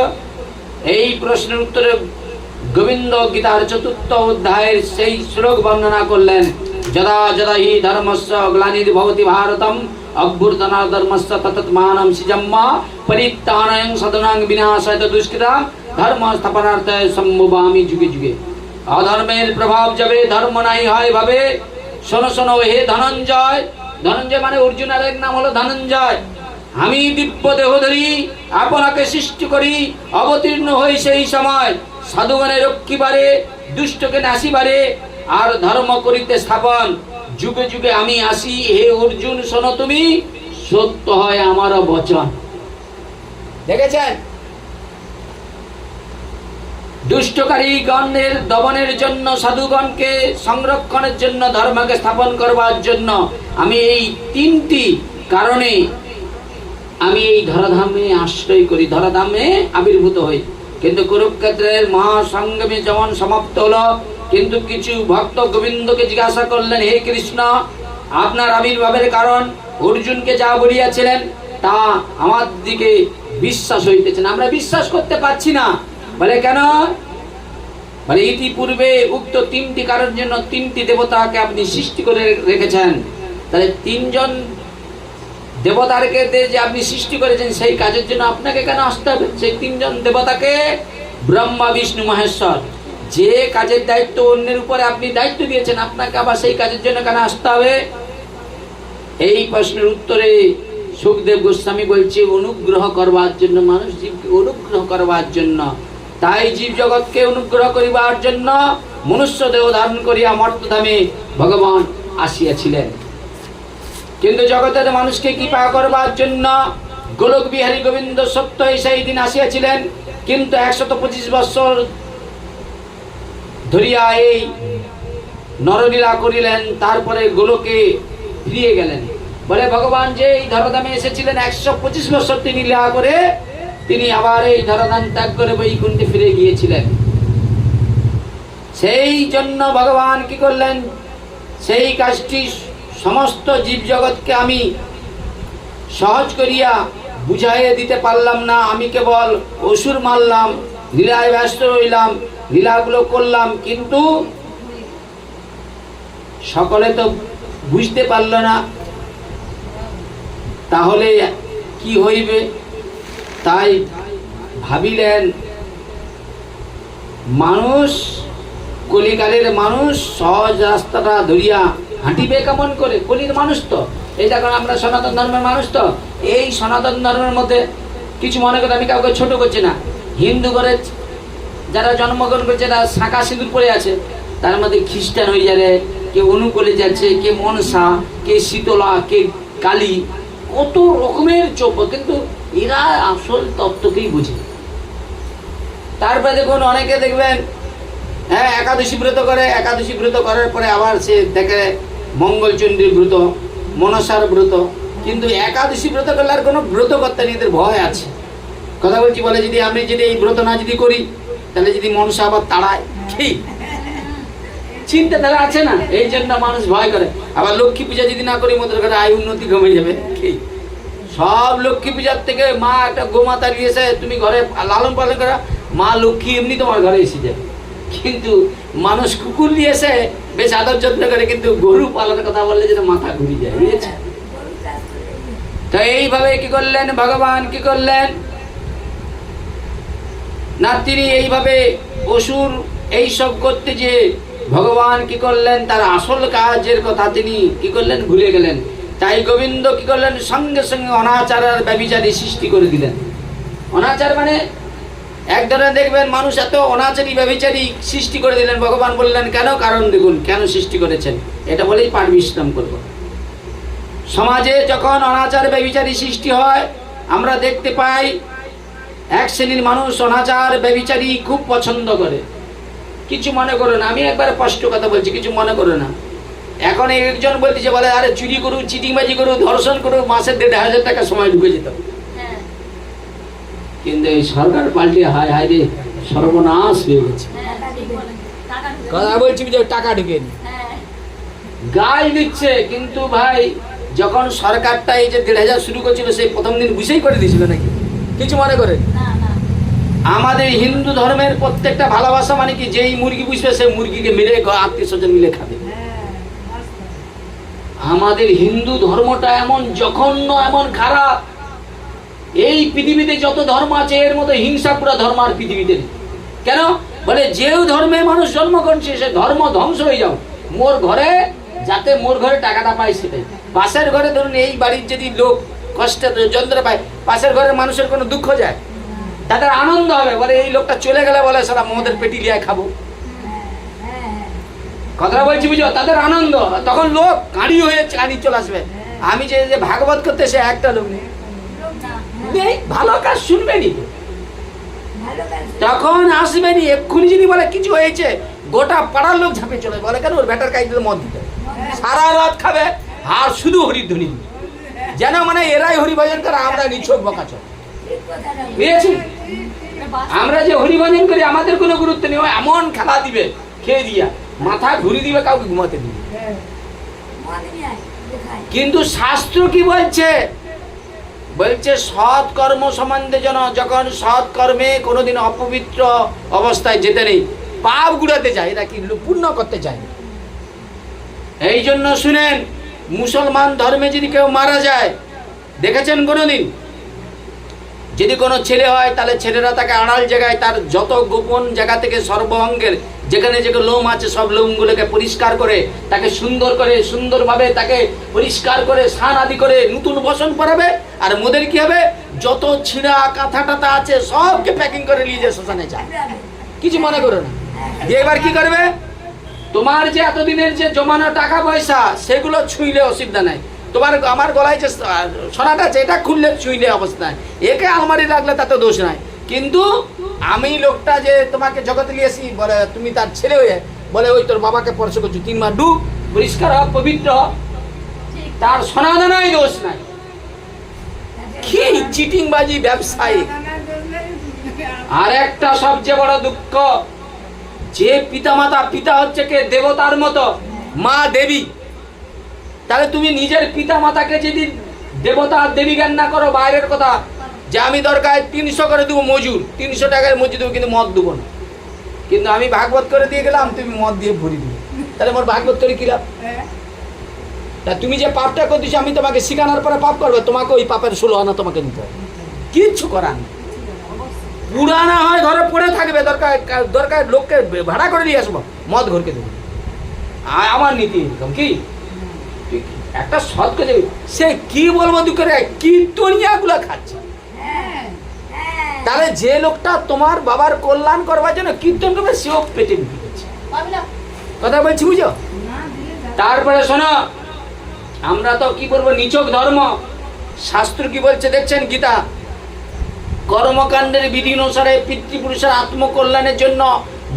এই প্রশ্নের উত্তরে গোবিন্দ গীতার ৪র্থ অধ্যায়ের সেই শ্লোক বর্ণনা করলেন, যদা যদা হি ধর্মস্য গ্লানির্ভবতি ভারতম অভ্যুত্থানা ধর্মস্য ততৎমানং সৃজম্য পরিত্রাণায় সাধনাং বিনাশায় দুষ্কৃতাং ধর্ম স্থাপনার্থায় সম্ভবামি যুগে যুগে। অধর্মের প্রভাব যাবে, ধর্ম নাই হয় ভাবে। শোনো শোনো হে ধনঞ্জয়, ধনঞ্জয় মানে অর্জুনের এক নাম হলো ধনঞ্জয়। আমি দিব্য দেহধরি আপনাকে সৃষ্টি করি, অবতীর্ণ হই সেই সময় সাধুগণে রক্ষিবারে, দুষ্টকে নাশিবারে, আর ধর্ম করিতে স্থাপন। যুগে যুগে আমি আসি, হে অর্জুন শোনো তুমি, সত্য হয় আমার বচন। দেখেছেন, দুষ্টকারী গণের দমনের জন্য, সাধুগণকে সংরক্ষণের জন্য, ধর্মকে স্থাপন করবার জন্য আমি এই তিনটি কারণে আমি এই ধরাধামে আশ্রয় করি, ধরাধামে আবির্ভূত হই। কিন্তু কুরুক্ষেত্রের মহাসংগ্রামে যেমন সমাপ্ত হলো, কিন্তু কিছু ভক্ত গোবিন্দকে জিজ্ঞাসা করলেন, হে কৃষ্ণ, আপনার আবির্ভাবের কারণ অর্জুনকে যা বলিয়াছিলেন তা আমার দিকে বিশ্বাস হইতেছে না, আমরা বিশ্বাস করতে পারছি না। বলে কেন? বলে ইতিপূর্বে উক্ত তিনটি কারণের জন্য তিনটি দেবতাকে আপনি সৃষ্টি করে রেখেছেন। তাহলে তিনজন দেবতাকে যে আপনি সৃষ্টি করেছেন সেই কাজের জন্য আপনাকে কেন আসতে হবে? সেই তিনজন দেবতাকে ব্রহ্মা বিষ্ণু মহেশ্বর, যে কাজের দায়িত্ব অন্যের উপরে আপনি দায়িত্ব দিয়েছেন, আপনাকে আবার সেই কাজের জন্য কেন আসতে হবে? এই প্রশ্নের উত্তরে সুখদেব গোস্বামী বলছে, অনুগ্রহ করবার জন্য, মানুষ জীবকে অনুগ্রহ করবার জন্য। তাই জীব জগৎকে অনুগ্রহ করিবার জন্য মনুষ্য দেহ ধারণ করিয়া মর্তধামে ভগবান আসিয়াছিলেন। কিন্তু জগতের মানুষকে কৃপা করবার জন্য গোলক বিহারী গোবিন্দ সত্য সেই দিন আসিয়াছিলেন। কিন্তু 125 বৎসর ধরিয়া এই নরলীলা করিলেন, তারপরে গোলকে ফিরিয়ে গেলেন। বলে ভগবান যে এই ধরাধামে এসেছিলেন 125 বছর তিনি লীলা করে, তিনি আবার এই ধরাধাম ত্যাগ করে বৈকুণ্ঠে ফিরে গিয়েছিলেন। সেই জন্য ভগবান কি করলেন? সেই কাজটি সমস্ত জীব জগৎকে আমি সহজ করিয়া বুঝাইয়ে দিতে পারলাম না। আমি কেবল অসুর মারলাম, লীলায় ব্যস্ত রইলাম, লীলাগুলো করলাম, কিন্তু সকলে তো বুঝতে পারল না। তাহলে কি হইবে? তাই ভাবিলেন, মানুষ কলিকালের মানুষ সহজ রাস্তাটা ধরিয়া হাঁটিবে কেমন করে? কলির মানুষ তো, এই দেখুন আমরা সনাতন ধর্মের মানুষ তো, এই সনাতন ধর্মের মধ্যে কিছু মনে করে, আমি কাউকে ছোট করছি না, হিন্দু ঘরে যারা জন্মগ্রহণ করছে তারা শাঁখা সিঁদুর পরে আছে, তার মধ্যে খ্রিস্টান হয়ে যাবে, কে অনুকূলে যাচ্ছে, কে মনসা, কে শীতলা, কে কালী, কত রকমের চোখ, কিন্তু এরা আসল তত্ত্বকেই বুঝে। তারপরে দেখুন অনেকে দেখবেন হ্যাঁ একাদশী ব্রত করে, একাদশী ব্রত করার পরে আবার সে দেখে মঙ্গলচণ্ডীর ব্রত, মনসার ব্রত, কিন্তু একাদশী ব্রত করলে আর কোনো ব্রত করতে নেই, এদের ভয় আছে। কথা বলছি, বলে যদি আমি যদি এই ব্রত না যদি করি তাহলে যদি মনসা আবার তাড়ায়, ঠিক চিন্তা তারা আছে না, এই জন্য মানুষ ভয় করে। আবার লক্ষ্মী পূজা যদি না করি মধ্যে করে আয় উন্নতি কমে যাবে, ঠিক সব লক্ষ্মী পূজার থেকে মা একটা গোমাতা দিয়েছে, তুমি ঘরে লালন পালন করা, মা লক্ষ্মী এমনি তোমার ঘরে এসে যাবে। কিন্তু মানুষ কুকুর দিয়েছে, বেশ আদর যত্ন করে, কিন্তু গরু পালনের কথা বললে যেন মাথা ঘুরে যায়, বুঝেছে? তো এইভাবে কি করলেন ভগবান? কি করলেন না, তিনি এইভাবে অসুর এইসব করতে যে ভগবান কি করলেন, তার আসল কাজের কথা তিনি কি করলেন? ভুলে গেলেন। তাই গোবিন্দ কি করলেন? সঙ্গে সঙ্গে অনাচার আর ব্যভিচারী সৃষ্টি করে দিলেন। অনাচার মানে এক ধরনের দেখবেন মানুষ এত অনাচারী ব্যভিচারী সৃষ্টি করে দিলেন। ভগবান বললেন কেন? কারণ দেখুন কেন সৃষ্টি করেছেন, এটা বলেই পাঠ বিশ্রাম করব। সমাজে যখন অনাচার ব্যভিচারী সৃষ্টি হয়, আমরা দেখতে পাই এক শ্রেণীর মানুষ অনাচার ব্যভিচারী খুব পছন্দ করে। কিছু মনে করো না, আমি একবার স্পষ্ট কথা বলছি, কিছু মনে করো না। এখন একজন বলতেছে, বলে আরে চুরি করু, চিটিংবাজি করু, ধর্ষণ করু, মাসের 1,500 টাকা সময় ঢুকে যেত। কিন্তু এই সরকার পাল্টে হায় হায় রে সর্বনাশ হয়ে গেছে। কথা বলছি যে টাকা ঢুকে গাল দিচ্ছে, কিন্তু ভাই যখন সরকারটা এই যে 1,500 শুরু করছিল, সেই প্রথম দিন বুঝেই করে দিয়েছিল নাকি? কিছু মনে করে? আমাদের হিন্দু ধর্মের প্রত্যেকটা ভালোবাসা মানে কি, যেই মুরগি বুঝবে সেই মুরগিকে মেরে আত্মীয় স্বজন মিলে খাবে। আমাদের হিন্দু ধর্মটা এমন জঘন্য, এমন খারাপ। এই পৃথিবীতে যত ধর্ম আছে এর মতো হিংসা পুরো ধর্ম আর পৃথিবীতে। কেন? বলে যেও ধর্মে মানুষ জন্ম করছে সে ধর্ম ধ্বংস হয়ে যাও, মোর ঘরে যাতে মোর ঘরে টাকাটা পায় সেটাই। পাশের ঘরে ধরুন এই বাড়ির যদি লোক কষ্টে যন্ত্র পায়, পাশের ঘরের মানুষের কোনো দুঃখ যায়, তাদের আনন্দ হবে। বলে এই লোকটা চলে গেলে বলে সারা মদের পেটি লিয়ে খাবো, কথাটা বলছি বুঝো, তাদের আনন্দ। তখন লোক কাঁড়ি হয়ে কাঁড়ি চলে আসবে। আমি যে ভাগবত করতে সে একটা লোক নেই, ভালো কাজ শুনবেনি, তখন আসবেনি। এক্ষুনি যদি বলে কিছু হয়েছে, গোটা পাড়ার লোক ঝাঁপে চলে, বলে কেন ওর ব্যাটার কাজ মদ দিতে, সারা রাত খাবে আর শুধু হরিধ্বনি, যেন মানে এরাই হরিভজন করে, আমরা নিছক বকাচক। বুঝেছি? আমরা যে হরিভজন করি আমাদের কোনো গুরুত্ব নেই, এমন খেলা দিবে খেয়ে দিয়া, মাথা ঘুরি দিবে, কাউকে ঘুমাতে দিবে। কিন্তু শাস্ত্র কি বলছে? বলছে সৎ কর্ম সম্বন্ধে যেন, যখন সৎ কর্মে কোনোদিন অপবিত্র অবস্থায় যেতে নেই, পাপ গুড়াতে যায়, এরা কি পূর্ণ করতে চায়। এই জন্য শুনেন, মুসলমান ধর্মে যদি কেউ মারা যায়, দেখেছেন কোনোদিন? যদি কোনো ছেলে হয় তাহলে ছেলেরা তাকে আড়াল জায়গায় তার যত গোপন জায়গা থেকে সর্ব অঙ্গের যেখানে যেখানে লোম আছে সব লোমগুলোকে পরিষ্কার করে তাকে সুন্দর করে সুন্দরভাবে তাকে পরিষ্কার করে স্নান আদি করে নতুন বসন পরাবে। আর মোদের কি হবে, যত ছিঁড়া কাঁথা টাথা আছে সবকে প্যাকিং করে নিয়ে যায় শ্মশানে যায়, কিছু মনে করো না। দিয়ে এবার কি করবে, তোমার যে এতদিনের যে জমানো টাকা পয়সা সেগুলো ছুঁইলে অসুবিধা নাই, তোমার আমার গলায় যে সোনাটা আছে এটা খুললে ছুঁইলে অবস্থা নাই, একে আলমারি রাখলে তাতে দোষ নাই। কিন্তু আমি লোকটা যে তোমাকে জগতে নিয়েছি, বলে তুমি তার ছেলে হয়ে, বলে ওই তোর বাবাকে স্পর্শ করছো, 3 মাস ডুব পরিষ্কার হ, পবিত্র হ, তার সোনাদানাই দোষ নাই। কি চিটিংবাজি ব্যবসায়ী। আর একটা সবচেয়ে বড় দুঃখ, যে পিতামাতা, পিতা হচ্ছে কে দেবতার মতো, মা দেবী, তাহলে তুমি নিজের পিতা মাতাকে যদি দেবতা আর দেবী জ্ঞান না করো, বাইরের কথা যে আমি দরকার 300 করে দেবো মজুর, 300 টাকার মজুর দেবো, কিন্তু মদ দেবো না। কিন্তু আমি ভাগবত করে দিয়ে গেলাম, তুমি মদ দিয়ে ভরি দিবে, তাহলে মোর ভাগবত করে কি লাভ? তা তুমি যে পাপটা করতেছো, আমি তোমাকে শিখানোর পরে পাপ করবে, তোমাকে ওই পাপের 16 আনা তোমাকে নিতে হবে, কিচ্ছু করার নেই। পুরানা হয় ঘরে পড়ে থাকবে, দরকার দরকার লোককে ভাড়া করে নিয়ে আসবো, মদ ঘরকে দেবো। আমার নীতি এরকম। কি একটা সৎ করে সে কি বলবো দুঃখের কীর্তনিয়া গুলা খাচ্ছে, তাহলে যে লোকটা তোমার বাবার কল্যাণ করবার জন্য কীর্তন করবে সেও পেটে ঢুকেছে, কথা বলছি বুঝো। তারপরে শোনো, আমরা তো কি করবো, নিছক ধর্ম। শাস্ত্র কি বলছে দেখছেন? গীতা কর্মকাণ্ডের বিধি অনুসারে পিতৃপুরুষের আত্মকল্যাণের জন্য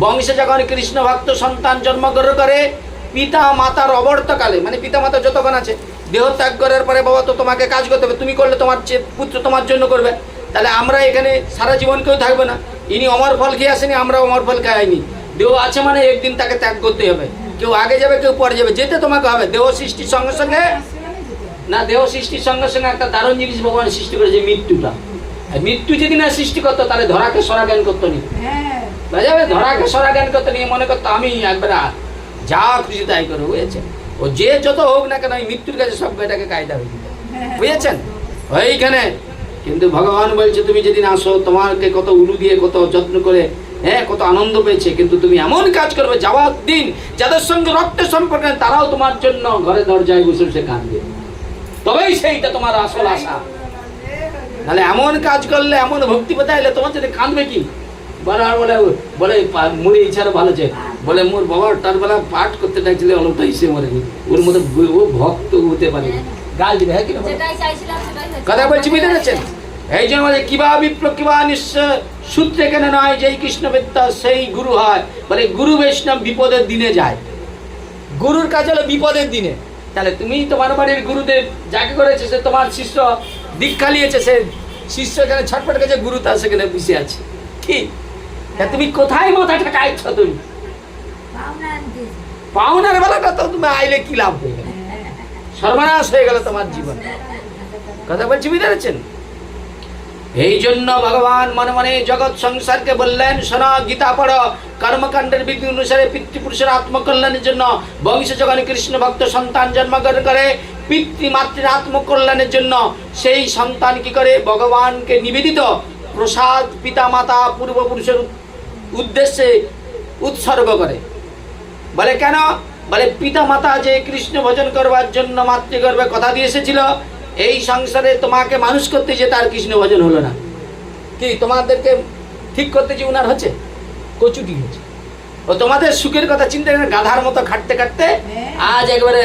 বংশে যখন কৃষ্ণ ভক্ত সন্তান জন্মগ্রহণ করে, পিতা মাতার অবর্তকালে, মানে পিতা মাতা যতক্ষণ আছে, দেহ ত্যাগ করার পরে বাবা তো তোমাকে কাজ করতে হবে, তুমি করলে তোমার পুত্র তোমার জন্য করবে। তাহলে আমরা এখানে সারা জীবন কেউ থাকবে না, ইনি অমর ফল খেয়ে আসেনি, আমরা অমর ফল খাইনি। দেহ আছে মানে একদিন তাকে ত্যাগ করতে হবে, কেউ আগে যাবে কেউ পরে যাবে, যেতে তোমাকে হবে। দেহ সৃষ্টির সঙ্গে সঙ্গে না, দেহ সৃষ্টির সঙ্গে সঙ্গে একটা দারুণ জিনিস ভগবান সৃষ্টি করেছে, মৃত্যুটা। মৃত্যু যদি না সৃষ্টি করতো তাহলে ধরাকে সরা জ্ঞান করতো নি, বুঝাবে? ধরাকে সরা জ্ঞান করতো নিয়ে মনে করতো আমি একবার যা খুশি তাই করো, বুঝেছেন? ও যে যত হোক না কেন মৃত্যুর কাছে সব এটাকে কায়দা হয়ে দিতে, বুঝেছেন? ওইখানে কিন্তু ভগবান বলছে তুমি যেদিন আসো তোমাকে কত উলু দিয়ে কত যত্ন করে, হ্যাঁ, কত আনন্দ পেয়েছে, কিন্তু তুমি এমন কাজ করবে যাওয়ার দিন যাদের সঙ্গে রক্তের সম্পর্ক নেই তারাও তোমার জন্য ঘরে দরজায় বসে বসে কাঁদবে, তবেই সেইটা তোমার আসল আশা। তাহলে এমন কাজ করলে, এমন ভক্তি কথা এলে তোমার যদি কাঁদবে কি? বলে বলে মুড়ি ইচ্ছারা ভালো চাই, বলে মোর বাবার তার বেলা পাঠ করতে ডাকছিল অলপটা হিসেবে মরে গেল, ওর মধ্যে ও ভক্ত হতে পারে, গাল দিবে। হ্যাঁ, কথা বলছি, বুঝতে পারছেন? এই জন্য কিবা বিপ্র কিবা নিশ্চয় সূত্রে কেন নয়, যেই কৃষ্ণবেত্তা সেই গুরু হয়। বলে গুরু বৈষ্ণব বিপদের দিনে যায়, গুরুর কাজ হলো বিপদের দিনে। তাহলে তুমি তোমার বাড়ির গুরুদেব যাকে করেছে সে তোমার শিষ্য, দীক্ষা নিয়েছে, সে শিষ্য এখানে ছটফট গেছে, গুরু তার সেখানে বসে আছে। কি তুমি কোথায় মাথা ঠেকাইছ? তুমি পাওনার বেলাটা তো তুমি আইলে কি লাভ হয়ে গেল, সর্বনাশ হয়ে গেল তোমার জীবন। কথা বলছি, বুঝতে পারছেন? এই জন্য ভগবান মনে মনে জগৎ সংসারকে বললেন, শোনো, গীতা পড়ো, কর্মকাণ্ডের বিধি অনুসারে পিতৃপুরুষের আত্মকল্যাণের জন্য বংশে যখন কৃষ্ণ ভক্ত সন্তান জন্মগ্রহণ করে, পিতৃমাতৃর আত্মকল্যাণের জন্য সেই সন্তান কি করে ভগবানকে নিবেদিত প্রসাদ পিতা মাতা পূর্বপুরুষের উদ্দেশ্যে উৎসর্গ করে। বলে কেন? বলে পিতা মাতা যে কৃষ্ণ ভজন করবার জন্য মাতৃগর্ভে কথা দিয়ে এসেছিল, এই সংসারে তোমাকে মানুষ করতে যে তার কৃষ্ণ ভজন হলো না, কি তোমাদেরকে ঠিক করতে যে উনার হচ্ছে কচুটি হচ্ছে। ও তোমাদের সুখের কথা চিন্তা করে গাধার মতো খাটতে খাটতে আজ একবারে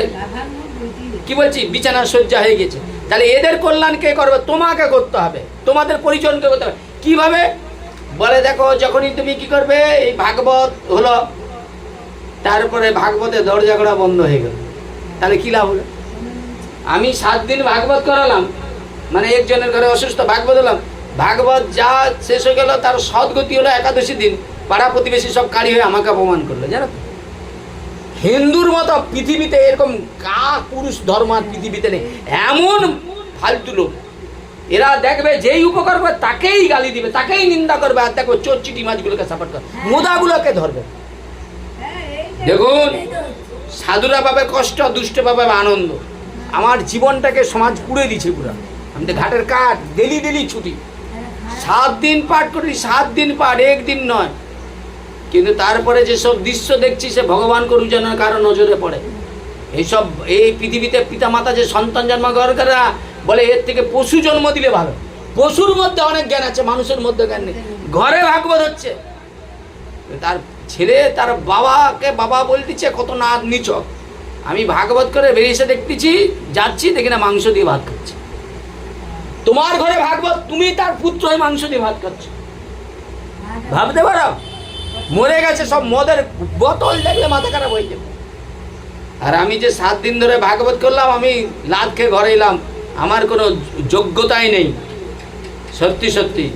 কি বলছি বিছানা শয্যা হয়ে গেছে। তাহলে এদের কল্যাণ কে করবে? তোমাকে করতে হবে, তোমাদের পরিচয়কে করতে হবে। কিভাবে? বলে দেখো, যখনই তুমি কি করবে, এই ভাগবত হলো, তারপরে ভাগবতে দরজা করা বন্ধ হয়ে গেল, তাহলে কি লাভ হলো? আমি 7 দিন ভাগবত করালাম, মানে একজনের ঘরে অসুস্থ, ভাগবত হলাম, ভাগবত যা শেষ হয়ে গেল, তার সদ্গতি হলো একাদশী দিন। পাড়া প্রতিবেশী সব কারি হয়ে আমাকে অপমান করলো, জানো তো? হিন্দুর মতো পৃথিবীতে এরকম পুরুষ ধর্ম আর পৃথিবীতে নেই, এমন ফালতু লোক। এরা দেখবে যেই উপকার করবে তাকেই গালি দিবে, তাকেই নিন্দা করবে, আর দেখো চোর চিটি মাছগুলোকে সাপোর্ট করবে, মোদাগুলোকে ধরবে। দেখুন, সাধুরা পাবে কষ্ট, দুষ্ট পাবে আনন্দ। আমার জীবনটাকে সমাজ পুড়ে দিচ্ছে পুরো। আমি তো ঘাটের কাঠ, ডেলি ডেলি ছুটি, 7 দিন পাঠ করি, 7 দিন পাঠ, একদিন নয়। কিন্তু তারপরে যেসব দৃশ্য দেখছি, সে ভগবান করুক যেন কারো নজরে পড়ে। এইসব এই পৃথিবীতে পিতামাতা যে সন্তান জন্ম করে, বলে এর থেকে পশু জন্ম দিলে ভালো। পশুর মধ্যে অনেক জ্ঞান আছে, মানুষের মধ্যে জ্ঞান নেই। ঘরে ভাগবত হচ্ছে, তার ছেলে তার বাবাকে বাবা বলতেছে, কত না নিচক। আমি ভাগবত করে বেরিয়ে এসে দেখতেছি, যাচ্ছি, দেখি না মাংস দিয়ে ভাত খাচ্ছে। তোমার ঘরে ভাগবত, তুমি তার পুত্র হয়ে মাংস দিয়ে ভাত খাচ্ছ। ভাবতে পারো? মরে গেছে সব, মদের বোতল দেখলে মাথা খারাপ হয়ে যাবে। আর আমি যে 7 দিন ধরে ভাগবত করলাম, আমি লাদ খেয়ে ঘরে এলাম, আমার কোনো যোগ্যতাই নেই, সত্যি সত্যি।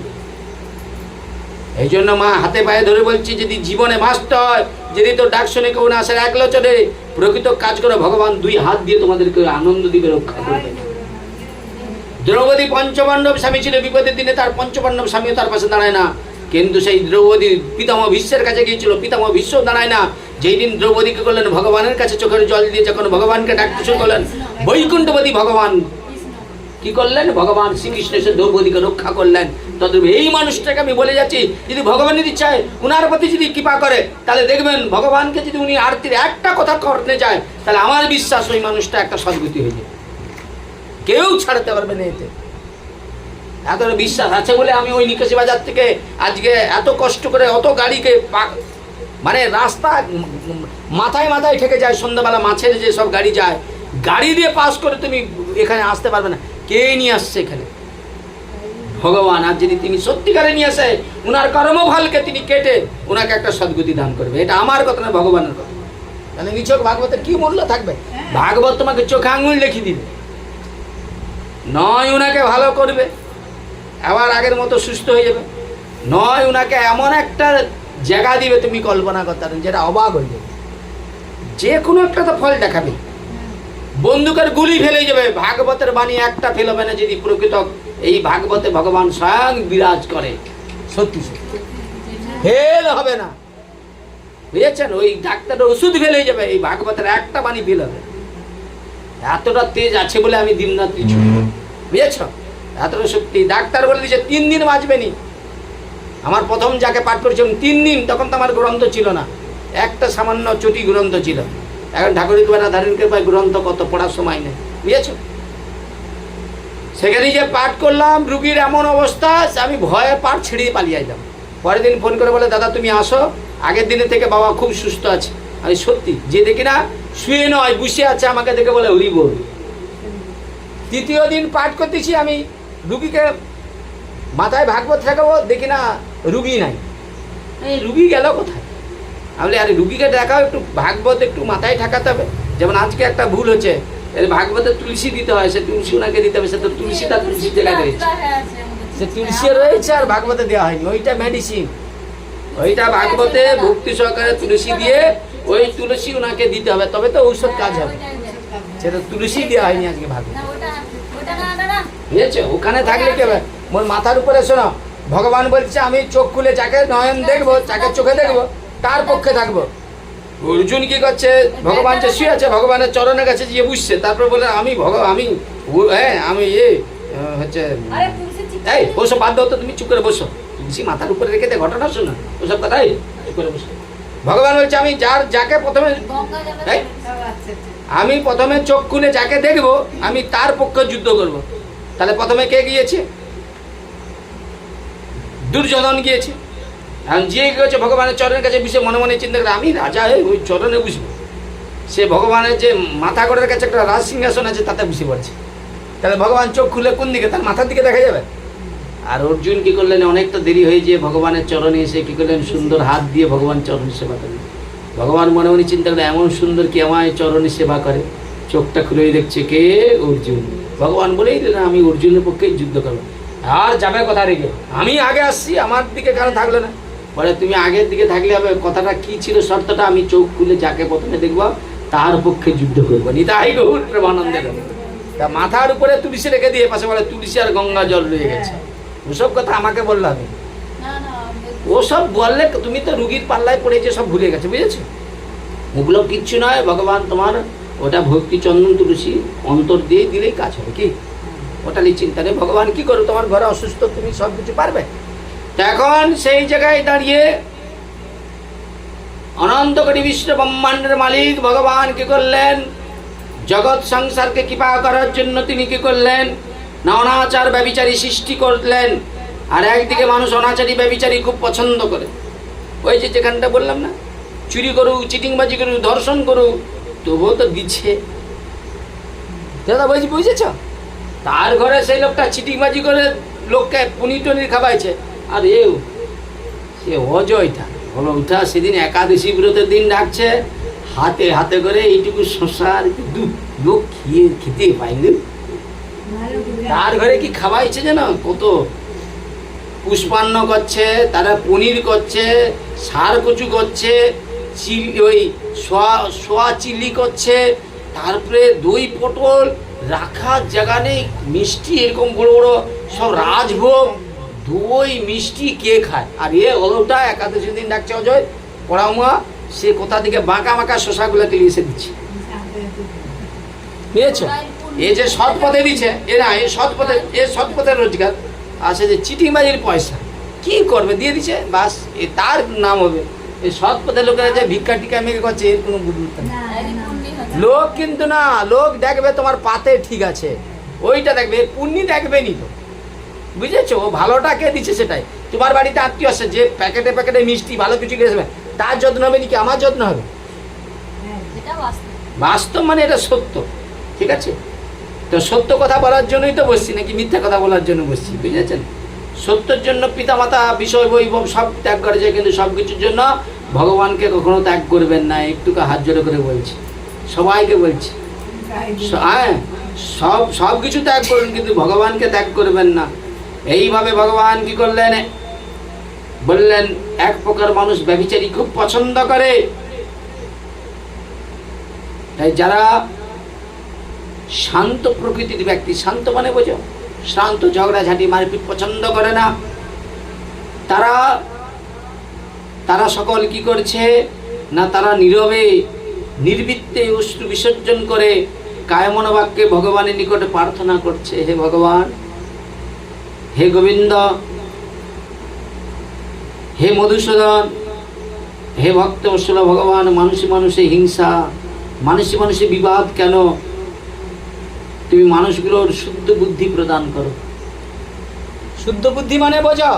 এই জন্য মা হাতে পায়ে ধরে বলছি, যদি জীবনে বাঁচতে হয়, যদি তোর ডাক শুনে কেউ না আসে, এক লোচনে প্রকৃত কাজ করে, ভগবান 2 হাত দিয়ে তোমাদেরকে আনন্দ দিবে, রক্ষা করবে। দ্রৌপদী পঞ্চপাণ্ডব স্বামী ছিল, বিপদের দিনে তার পঞ্চপাণ্ডব স্বামীও তার পাশে দাঁড়ায় না। কিন্তু সেই দ্রৌপদী পিতামহ ভীষ্মের কাছে গিয়েছিল, পিতামহ ভীষ্ম দাঁড়ায় না। যেই দিন দ্রৌপদীকে করলেন ভগবানের কাছে চোখের জল দিয়ে, যখন ভগবানকে ডাকতে শুরু করলেন, বৈকুণ্ঠপতি ভগবান কি করলেন? ভগবান শ্রীকৃষ্ণ এসে দ্রৌপদীকে রক্ষা করলেন। তদ্রূপ এই মানুষটাকে আমি বলে যাচ্ছি, যদি ভগবানের ইচ্ছায় উনার প্রতি যদি কৃপা করে, তাহলে দেখবেন ভগবানকে যদি উনি আরতির একটা কথা করতে যায়, তাহলে আমার বিশ্বাস ওই মানুষটা একটা সদ্গতি হয়ে যায়, কেউ ছাড়াতে পারবে না। এতে এত বিশ্বাস আছে বলে আমি ওই নিকাশি বাজার থেকে আজকে এত কষ্ট করে অত গাড়িকে, মানে রাস্তা মাথায় মাথায় ঠেকে যায়, সন্ধ্যাবেলা মাছের যে সব গাড়ি যায়, গাড়ি দিয়ে পাস করে তুমি এখানে আসতে পারবে না। কে নিয়ে আসছে এখানে? ভগবান। আর যদি তিনি সত্যিকারে নিয়ে আসে, উনার কর্মফলকে তিনি কেটে উনাকে একটা সদ্গতি দান করবে। এটা আমার কথা না, ভগবানের কথা। তাহলে নিছক ভাগবতের কি মূল্য থাকবে? ভাগবত তোমাকে চোখে আঙুল লিখে দিবে, নয় উনাকে ভালো করবে, আবার আগের মতো সুস্থ হয়ে যাবে, নয় উনাকে এমন একটা জায়গা দিবে তুমি কল্পনা করতে পারেন, যেটা অবাক হয়ে যাবে। যে কোনো একটা তো ফল দেখাবে, বন্দুকের গুলি ফেলে যাবে, ভাগবতের বাণী একটা ফেল হবে না। যদি প্রকৃত এই ভাগবতে ভগবান স্বয়ং বিরাজ করে, সত্যি সত্যি ফেল হবে না, বুঝেছেন? ওই ডাক্তারের ওষুধ ফেলে যাবে, এই ভাগবতের একটা বাণী ফেল হবে। এতটা তেজ আছে বলে আমি দিন রাত্রি ছুটি, বুঝেছ? এতটা সত্যি। ডাক্তার বলে দিয়েছে 3 দিন বাঁচবে নি। আমার প্রথম যাকে পাঠ করেছিলাম 3 দিন, তখন তো আমার গ্রন্থ ছিল না, একটা সামান্য চটি গ্রন্থ ছিল। এখন ঠাকুরের কৃপা ধারণ কৃপায় গ্রন্থ কত, পড়ার সময় নেই, বুঝেছ? সেখানে যে পাঠ করলাম, রুগীর এমন অবস্থা, আমি ভয়ে পাঠ ছেড়িয়ে পালিয়ে এলাম। পরের দিন ফোন করে বলে, দাদা তুমি আসো, আগের দিনে থেকে বাবা খুব সুস্থ আছে। আমি সত্যি যে দেখি না শুয়ে নয় বসে আছে, আমাকে দেখে বলে হরি বল। 3য় দিন পাঠ করতেছি আমি, রুগীকে মাথায় ভাগবত ঠেকাবো, দেখি না রুগী নাই। এই রুগী গেল কোথায়? আমি আরে রুগীকে দেখাও, একটু ভাগবত একটু মাথায় ঠেকাতে হবে। যেমন আজকে একটা ভুল হচ্ছে, এর ভাগবতে তুলসী দিতে হয়, সে তুলসী ওনাকে দিতে হবে, সে তো তুলসীটা তুলসী জায়গায় রয়েছে, সে তুলসী রয়েছে আর ভাগবতে দেওয়া হয়নি। ওইটা মেডিসিন, ওইটা ভাগবতে ভক্তি সহকারে তুলসী দিয়ে ওই তুলসী ওনাকে দিতে হবে, তবে তো ঔষধ কাজ হবে। সেটা তুলসী দেওয়া হয়নি আজকে ভাগবত, বুঝেছো? ওখানে থাকলে কি হবে? মোর মাথার উপরে শোনো, ভগবান বলছে আমি চোখ খুলে যাকে নয়ন দেখবো, যাকে চোখে দেখবো, তার পক্ষে থাকবো। অর্জুন কি করছে? ভগবান যে শুয়ে আছে, ভগবানের চরণের কাছে গিয়ে বুঝছে, তারপর বলে আমি আমি হচ্ছে এই বসো, বাধ্য হতো, তুমি চুপ করে বসো, তুলসী মাথার উপরে রেখে দে, ঘটনা শোনা ওসব কথাই করে বসে। ভগবান বলছে আমি যাকে প্রথমে আমি প্রথমে চোখ খুলে যাকে দেখবো আমি তার পক্ষে যুদ্ধ করব। তাহলে প্রথমে কে গিয়েছে? দুর্যোধন গিয়েছে। এখন যে গিয়েছে ভগবানের চরণের কাছে বসে মনে মনে চিন্তা করে আমি রাজা হয়ে ওই চরণে বসবো। সে ভগবানের যে মাথা করার কাছে একটা রাজ সিংহাসন আছে তাতে বসে পড়ছে। তাহলে ভগবান চোখ খুলে কোন দিকে? তার মাথার দিকে দেখা যাবে। আর অর্জুন কি করলেন? অনেকটা দেরি হয়ে যেয়ে ভগবানের চরণে এসে কি করলেন? সুন্দর হাত দিয়ে ভগবান চরণে সেবা করলেন। ভগবান মনে মনে চিন্তা করলেন এমন সুন্দর কি আমায় চরণে সেবা করে। চোখটা খুলেই দেখছে কে? অর্জুন। ভগবান বলেই দিলেন আমি অর্জুনের পক্ষে যুদ্ধ করবো। আর যাবে কথা রেখে আমি আগে আসছি, আমার দিকে কেন থাকলে না? বলে তুমি আগের দিকে থাকলে হবে। কথাটা কি ছিল শর্তটা? আমি চোখ খুলে যাকে প্রথমে দেখবো তার পক্ষে যুদ্ধ করবো। নিতাই গৌর প্রেমানন্দের। তা মাথার উপরে তুলসী রেখে দিয়ে পাশে বলে তুলসী আর গঙ্গা জল রয়ে গেছে। ওসব কথা আমাকে বললো আমি ওসব বললে তুমি তো রুগীর পাল্লায় পড়েছে, সব ভুলে গেছে, বুঝেছো? ওগুলো কিচ্ছু নয়। ভগবান তোমার ওটা ভক্তি চন্দন তুলসী অন্তর দিয়ে দিলেই কাজ হবে। কি ওটা নিয়ে চিন্তা নেই। ভগবান কি করো? তোমার ঘরে অসুস্থ, তুমি সব কিছু পারবে। এখন সেই জায়গায় দাঁড়িয়ে অনন্ত কোটি বিশ্ব ব্রহ্মাণ্ডের মালিক ভগবান কি করলেন? জগৎ সংসারকে কৃপা করার জন্য তিনি কি করলেন? না অনাচার ব্যভিচারী সৃষ্টি করলেন। আর একদিকে মানুষ অনাচারী ব্যভিচারী খুব পছন্দ করে। ওই যে যেখানটা বললাম না, চুরি করু, চিটিংবাজি করু, ধর্ষণ করু, তবুও তো দিচ্ছে। দাদা বুঝেছ? তার ঘরে সেই লোকটা চিটিংবাজি করে লোককে পনির টনির খাওয়াইছে। আর সে অজয়টা হলো উঠা সেদিন একাদশী ব্রতের দিন ডাকছে, হাতে হাতে করে এইটুকু শশা আর দুধ লোক খেতে পাইনি। তার ঘরে কি খাওয়াইছে যেন? কত পুষ্পান্ন করছে, তারা পনির করছে, সার কচু করছে, ওই সোয়া চিলি করছে, তারপরে দই পটল রাখার জায়গা নেই, মিষ্টি এরকম বড় বড় সব রাজভোগ, দই মিষ্টি কে খায়? আর অলটা একাদশী দিন ডাকছে অজয় পড়াউমা, সে কোথা থেকে বাঁকা বাঁকা শশাগুলোকে নিয়ে এসে দিচ্ছে। বুঝেছ? এই যে সৎ পথে দিচ্ছে এরা, এই সৎ পথের রোজগার। আছে যে চিটিংবাজির পয়সা কি করবে? দিয়ে দিচ্ছে, বাস এ তার নাম হবে। এই সৎ পথের লোকেরা যে ভিক্ষা টিকা মেঘে করছে এর কোনো বুদ্ধি নেই। লোক কিন্তু না, লোক দেখবে তোমার পাতে ঠিক আছে, ওইটা দেখবে, পুণ্যি দেখবে নি তো। বুঝেছো? ভালোটা কে দিচ্ছে সেটাই। তোমার বাড়িতে আত্মীয় আসছে, যে প্যাকেটে প্যাকেটে মিষ্টি ভালো কিছু খেয়ে তার যত্ন হবে নাকি আমার যত্ন হবে? বাস্তব মানে এটা সত্য। ঠিক আছে? তো সত্য কথা বলার জন্যই তো বসছি, নাকি মিথ্যা কথা বলার জন্য বসছি? বুঝেছেন? সত্যের জন্য পিতামাতা বিষয় বৈভব সব ত্যাগ করেছে, কিন্তু সব কিছুর জন্য ভগবানকে কখনো ত্যাগ করবেন না। একটু হাত জোড়ে করে বলছি, সবাইকে বলছি, হ্যাঁ সব কিছু ত্যাগ করুন, কিন্তু ভগবানকে ত্যাগ করবেন না। এইভাবে ভগবান কি করলেন? বললেন এক প্রকার মানুষ ব্যভিচারী খুব পছন্দ করে। তাই যারা শান্ত প্রকৃতির ব্যক্তি, শান্ত মানে বোঝো, শান্ত, ঝগড়াঝাঁটি মারপিট পছন্দ করে না, তারা সকল কি করছে না? তারা নীরবে নির্বৃত্তে অশ্রু বিসর্জন করে কায়মনোবাক্যে ভগবানের নিকটে প্রার্থনা করছে, হে ভগবান, হে গোবিন্দ, হে মধুসূদন, হে ভক্ত বৎসল ভগবান, মানুষে মানুষে হিংসা, মানুষে মানুষে বিবাদ কেন? তুমি মানুষগুলোর শুদ্ধ বুদ্ধি প্রদান করো। শুদ্ধ বুদ্ধি মানে বোঝো?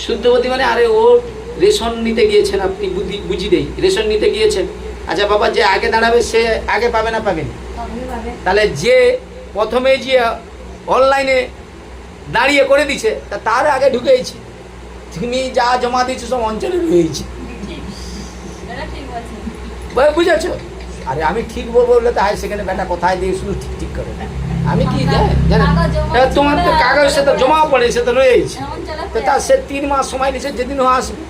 শুদ্ধ বুদ্ধি মানে আরে ও রেশন নিতে গিয়েছেন, আপনি বুঝি দেই, রেশন নিতে গিয়েছেন। আচ্ছা বাবা, যে আগে দাঁড়াবে সে আগে পাবে না পাবেন? তাহলে যে প্রথমে যে অনলাইনে দাঁড়িয়ে করে দিছে তার আগে ঢুকেছি, তুমি যা জমা দিয়েছো সব অঞ্চলে রয়েছে। বুঝেছো? আরে আমি ঠিক বলবো বলে তো সেখানে বেটা কোথায় দিয়ে শুধু ঠিক ঠিক করে, আমি কি জানেন? তোমার তো কাগজ সে তো জমা পড়ে, সে তো রয়েছে, তো তার সে 3 মাস সময় নিচ্ছে, যেদিন আসবে।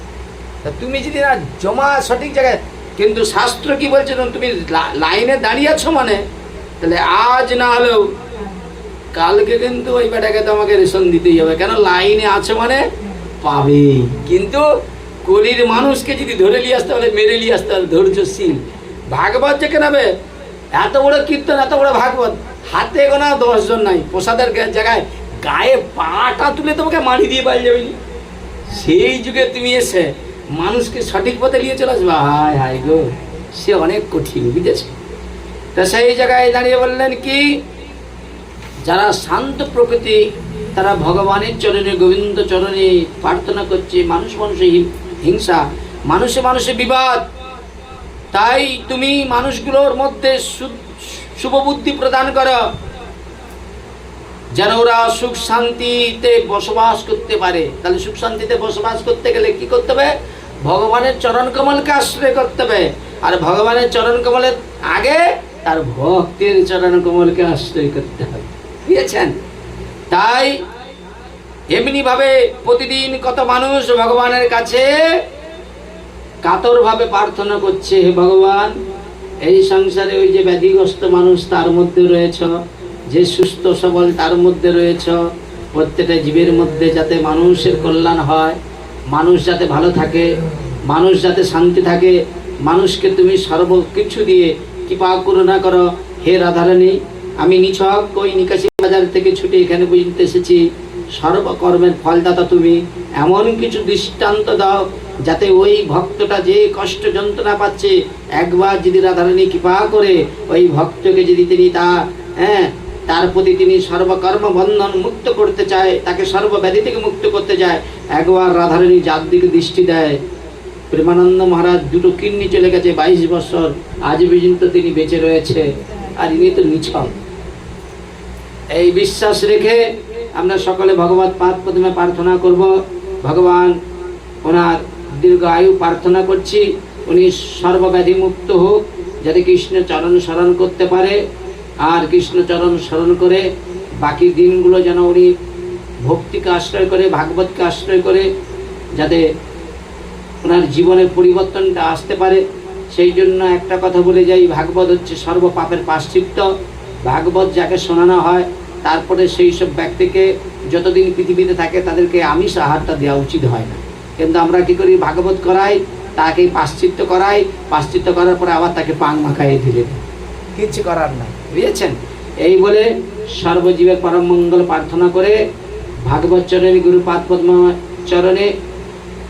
তা তুমি যদি না জমা সঠিক জায়গায়, কিন্তু শাস্ত্র কি বলছে? তুমি লাইনে দাঁড়িয়ে আছো মানে, তাহলে আজ না হলেও কালকে কিন্তু ওই বেটাকে তো আমাকে রেশন দিতেই হবে, কেন লাইনে আছে মানে পাবে। কিন্তু কলির মানুষকে যদি ধরে নিয়ে আসতে হলে মেরে নিয়ে আসতে হবে, ধৈর্যশীল। ভাগবত যেখানে হবে, এত বড় কীর্তন, এত বড় ভাগবত, হাতে গোনা 10 জন নাই, প্রসাদের জায়গায় গায়ে পাটা তুলে তোমাকে মারি দিয়ে পাই যাবে। সেই যুগে তুমি এসে মানুষকে সঠিক পথে নিয়ে চলে আসবে, হায় হায় গো, সে অনেক কঠিন, বুঝেছে? তা সেই জায়গায় দাঁড়িয়ে বললেন কি, যারা শান্ত প্রকৃতি তারা ভগবানের চরণে, গোবিন্দ চরণে প্রার্থনা করছে। মানুষ মানুষে হিংসা, মানুষে মানুষে বিবাদ, তাই তুমি মানুষগুলোর মধ্যে শুভবুদ্ধি প্রদান করো, যেন ওরা সুখ শান্তিতে বসবাস করতে পারে। তাহলে সুখ শান্তিতে বসবাস করতে গেলে কি করতে হবে? ভগবানের চরণ কমলকে আশ্রয় করতে হবে। আর ভগবানের চরণ কমলের আগে তার ভক্তের চরণ কমলকে আশ্রয় করতে হবে, বুঝেছেন? তাই এমনি ভাবে প্রতিদিন কত মানুষ ভগবানের কাছে কাতরভাবে প্রার্থনা করছে, হে ভগবান, এই সংসারে ওই যে ব্যাধিগ্রস্ত মানুষ তার মধ্যে রয়েছ, যে সুস্থ সবল তার মধ্যে রয়েছ, প্রত্যেকটা জীবের মধ্যে যাতে মানুষের কল্যাণ হয়, মানুষ যাতে ভালো থাকে, মানুষ যাতে শান্তি থাকে, মানুষকে তুমি সর্বকিছু দিয়ে কৃপা করুণা করো। হে রাধারানী, আমি নিছক ওই নিকাশি বাজার থেকে ছুটে এখানে পর্যন্ত এসেছি, সর্বকর্মের ফলদাতা তুমি, এমন কিছু দৃষ্টান্ত দাও যাতে ওই ভক্তটা যে কষ্ট যন্ত্রণা পাচ্ছে, একবার যদি রাধারানী কৃপা করে ওই ভক্তকে যদি তিনি তার প্রতি তিনি সর্বকর্ম বন্ধন মুক্ত করতে চায়, তাকে সর্বব্যাধি থেকে মুক্ত করতে চায়, একবার রাধারানী যার দিকে দৃষ্টি দেয়। প্রেমানন্দ মহারাজ দুটো কিডনি চলে গেছে, 22 বছর, আজ পর্যন্ত তিনি বেঁচে রয়েছে, আর ইনি তো নিছক। এই বিশ্বাস রেখে আমরা সকলে ভগবত পাদ পদ্মে প্রার্থনা করব। ভগবান ওনার দীর্ঘ আয়ু প্রার্থনা করছি, উনি সর্বব্যাধি মুক্ত হোক, যাতে কৃষ্ণ চরণ স্মরণ করতে পারে, আর কৃষ্ণ চরণ স্মরণ করে বাকি দিনগুলো যেন উনি ভক্তিকে আশ্রয় করে, ভাগবতকে আশ্রয় করে, যাতে ওনার জীবনের পরিবর্তনটা আসতে পারে। সেই জন্য একটা কথা বলে যাই, ভাগবত হচ্ছে সর্বপাপের প্রায়শ্চিত্ত। ভাগবত যাকে শোনানো হয় তারপরে সেই সব ব্যক্তিকে যতদিন পৃথিবীতে থাকে তাদেরকে আমিষ আহারটা দেওয়া উচিত হয় না, কিন্তু আমরা কি করি, ভাগবত করাই, তাকে প্রায়শ্চিত্ত করাই, প্রায়শ্চিত্ত করার পরে আবার তাকে পাং মাখাইয়ে দিলে, কিছু করার নাই, বুঝেছেন? এই বলে সর্বজীবের পরম মঙ্গল প্রার্থনা করে ভাগবত চরণে, গুরুপাদ পদ্ম চরণে,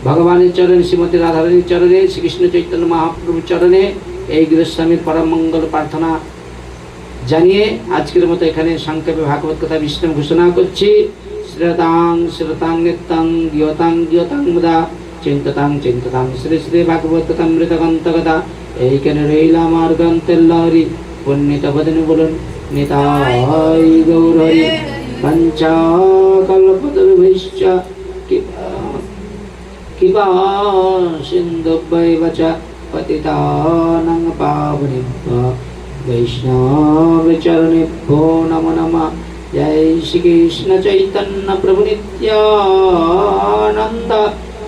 ভগবানের চরণে, শ্রীমতী রাধারানীর চরণে, শ্রীকৃষ্ণ চৈতন্য মহাপ্রভুর চরণে এই গৃহস্বামীর পরম মঙ্গল প্রার্থনা জানিয়ে আজকের মতো এখানে সংক্ষেপে ভাগবত কথা বিশ্রাম ঘোষণা করছি। শ্রীতাং শ্রীতাং নিত্যং গীয়তাং গীয়তাং মুদা চিন্ততাং চিন্ততাং শ্রী শ্রী ভাগবত কথামৃত গ্রন্থ কথা। এইখানে রইলাম আর গ্রন্থের লহরি, পুণ্যিত বদনে বলুন নিতাই গৌর হরি। পঞ্চাকল্পতরুভ্যশ্চ কৃপা সিন্ধুভ্যৈব চ পতিতানাং পাবনেভ্যো वैष्णवचरणेभ्यो नमो नमः। जय श्री कृष्ण चैतन्य प्रभु नित्यानंद,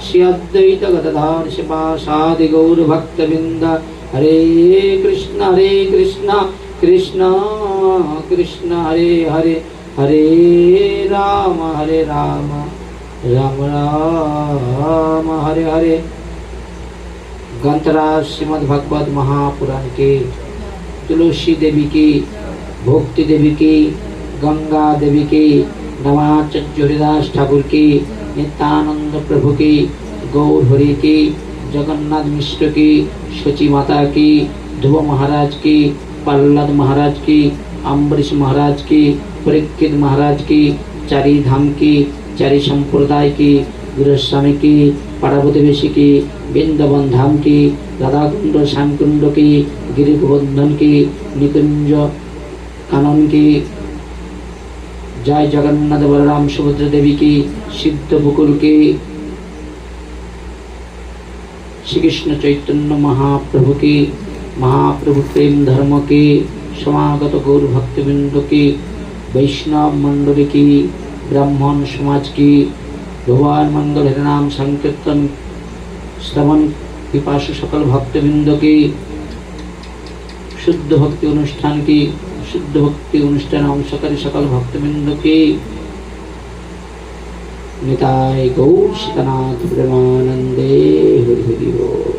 श्री अद्वैत गदाधर शिवासादि गौर भक्तवृंद। हरे कृष्ण कृष्ण कृष्ण हरे हरे, हरे राम राम राम हरे हरे। ग्रंथराज श्रीमद् भागवत महापुराण के तुलसी देवी की, भक्ति देवी की, गंगा देवी की, नवाचार्य हरिदास ठाकुर की, नित्यानंद प्रभु की, गौर हरि की, जगन्नाथ मिश्र की, शची माता की, ध्रुव महाराज की, प्रहलाद महाराज की, अम्बरीश महाराज की, परीक्षित महाराज की, चारी धाम की, चारी संप्रदाय की, गुरुस्वामी की, पार्वती बेशी की, वृंदावन धाम की, राधा कुंड श्याम कुंड की, गिरि गोवर्धन की, निकुंज कानन की, जय जगन्नाथ बलराम सुभद्रा देवी की, सिद्ध बुकुल की, श्री कृष्ण चैतन्य महाप्रभु की, महाप्रभु प्रेम धर्म की, समागत गौर भक्तवृंद की, वैष्णव मंडली की, ब्राह्मण समाज की, भगवान मंगल हरिनाम संकीर्तन श्रवण पिपासु सकल भक्तवृंद की, शुद्ध भक्ति अनुष्ठान की, शुद्ध भक्ति अनुष्ठान अंशकारी सकल भक्तवृंद की, निताय गौर सीतानाथ प्रेमानंदे हरि हरि बोल।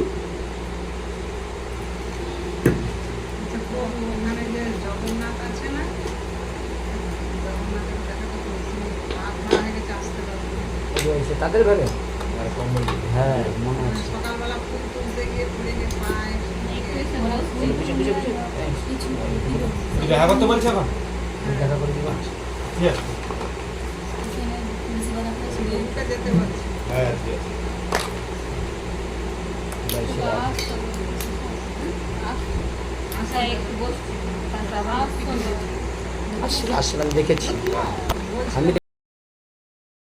তাদের ঘরে হ্যাঁ মনে আছে। সকালবেলা ফুল তুলতে গিয়ে পড়ে গিয়ে পায় দেখা করতে বলছে এখন দেখা করে দিবা। ঠিক আছে ফুলটা যেতে পারছে হ্যাঁ ঠিক আছে আসলে আমি দেখেছি। আমি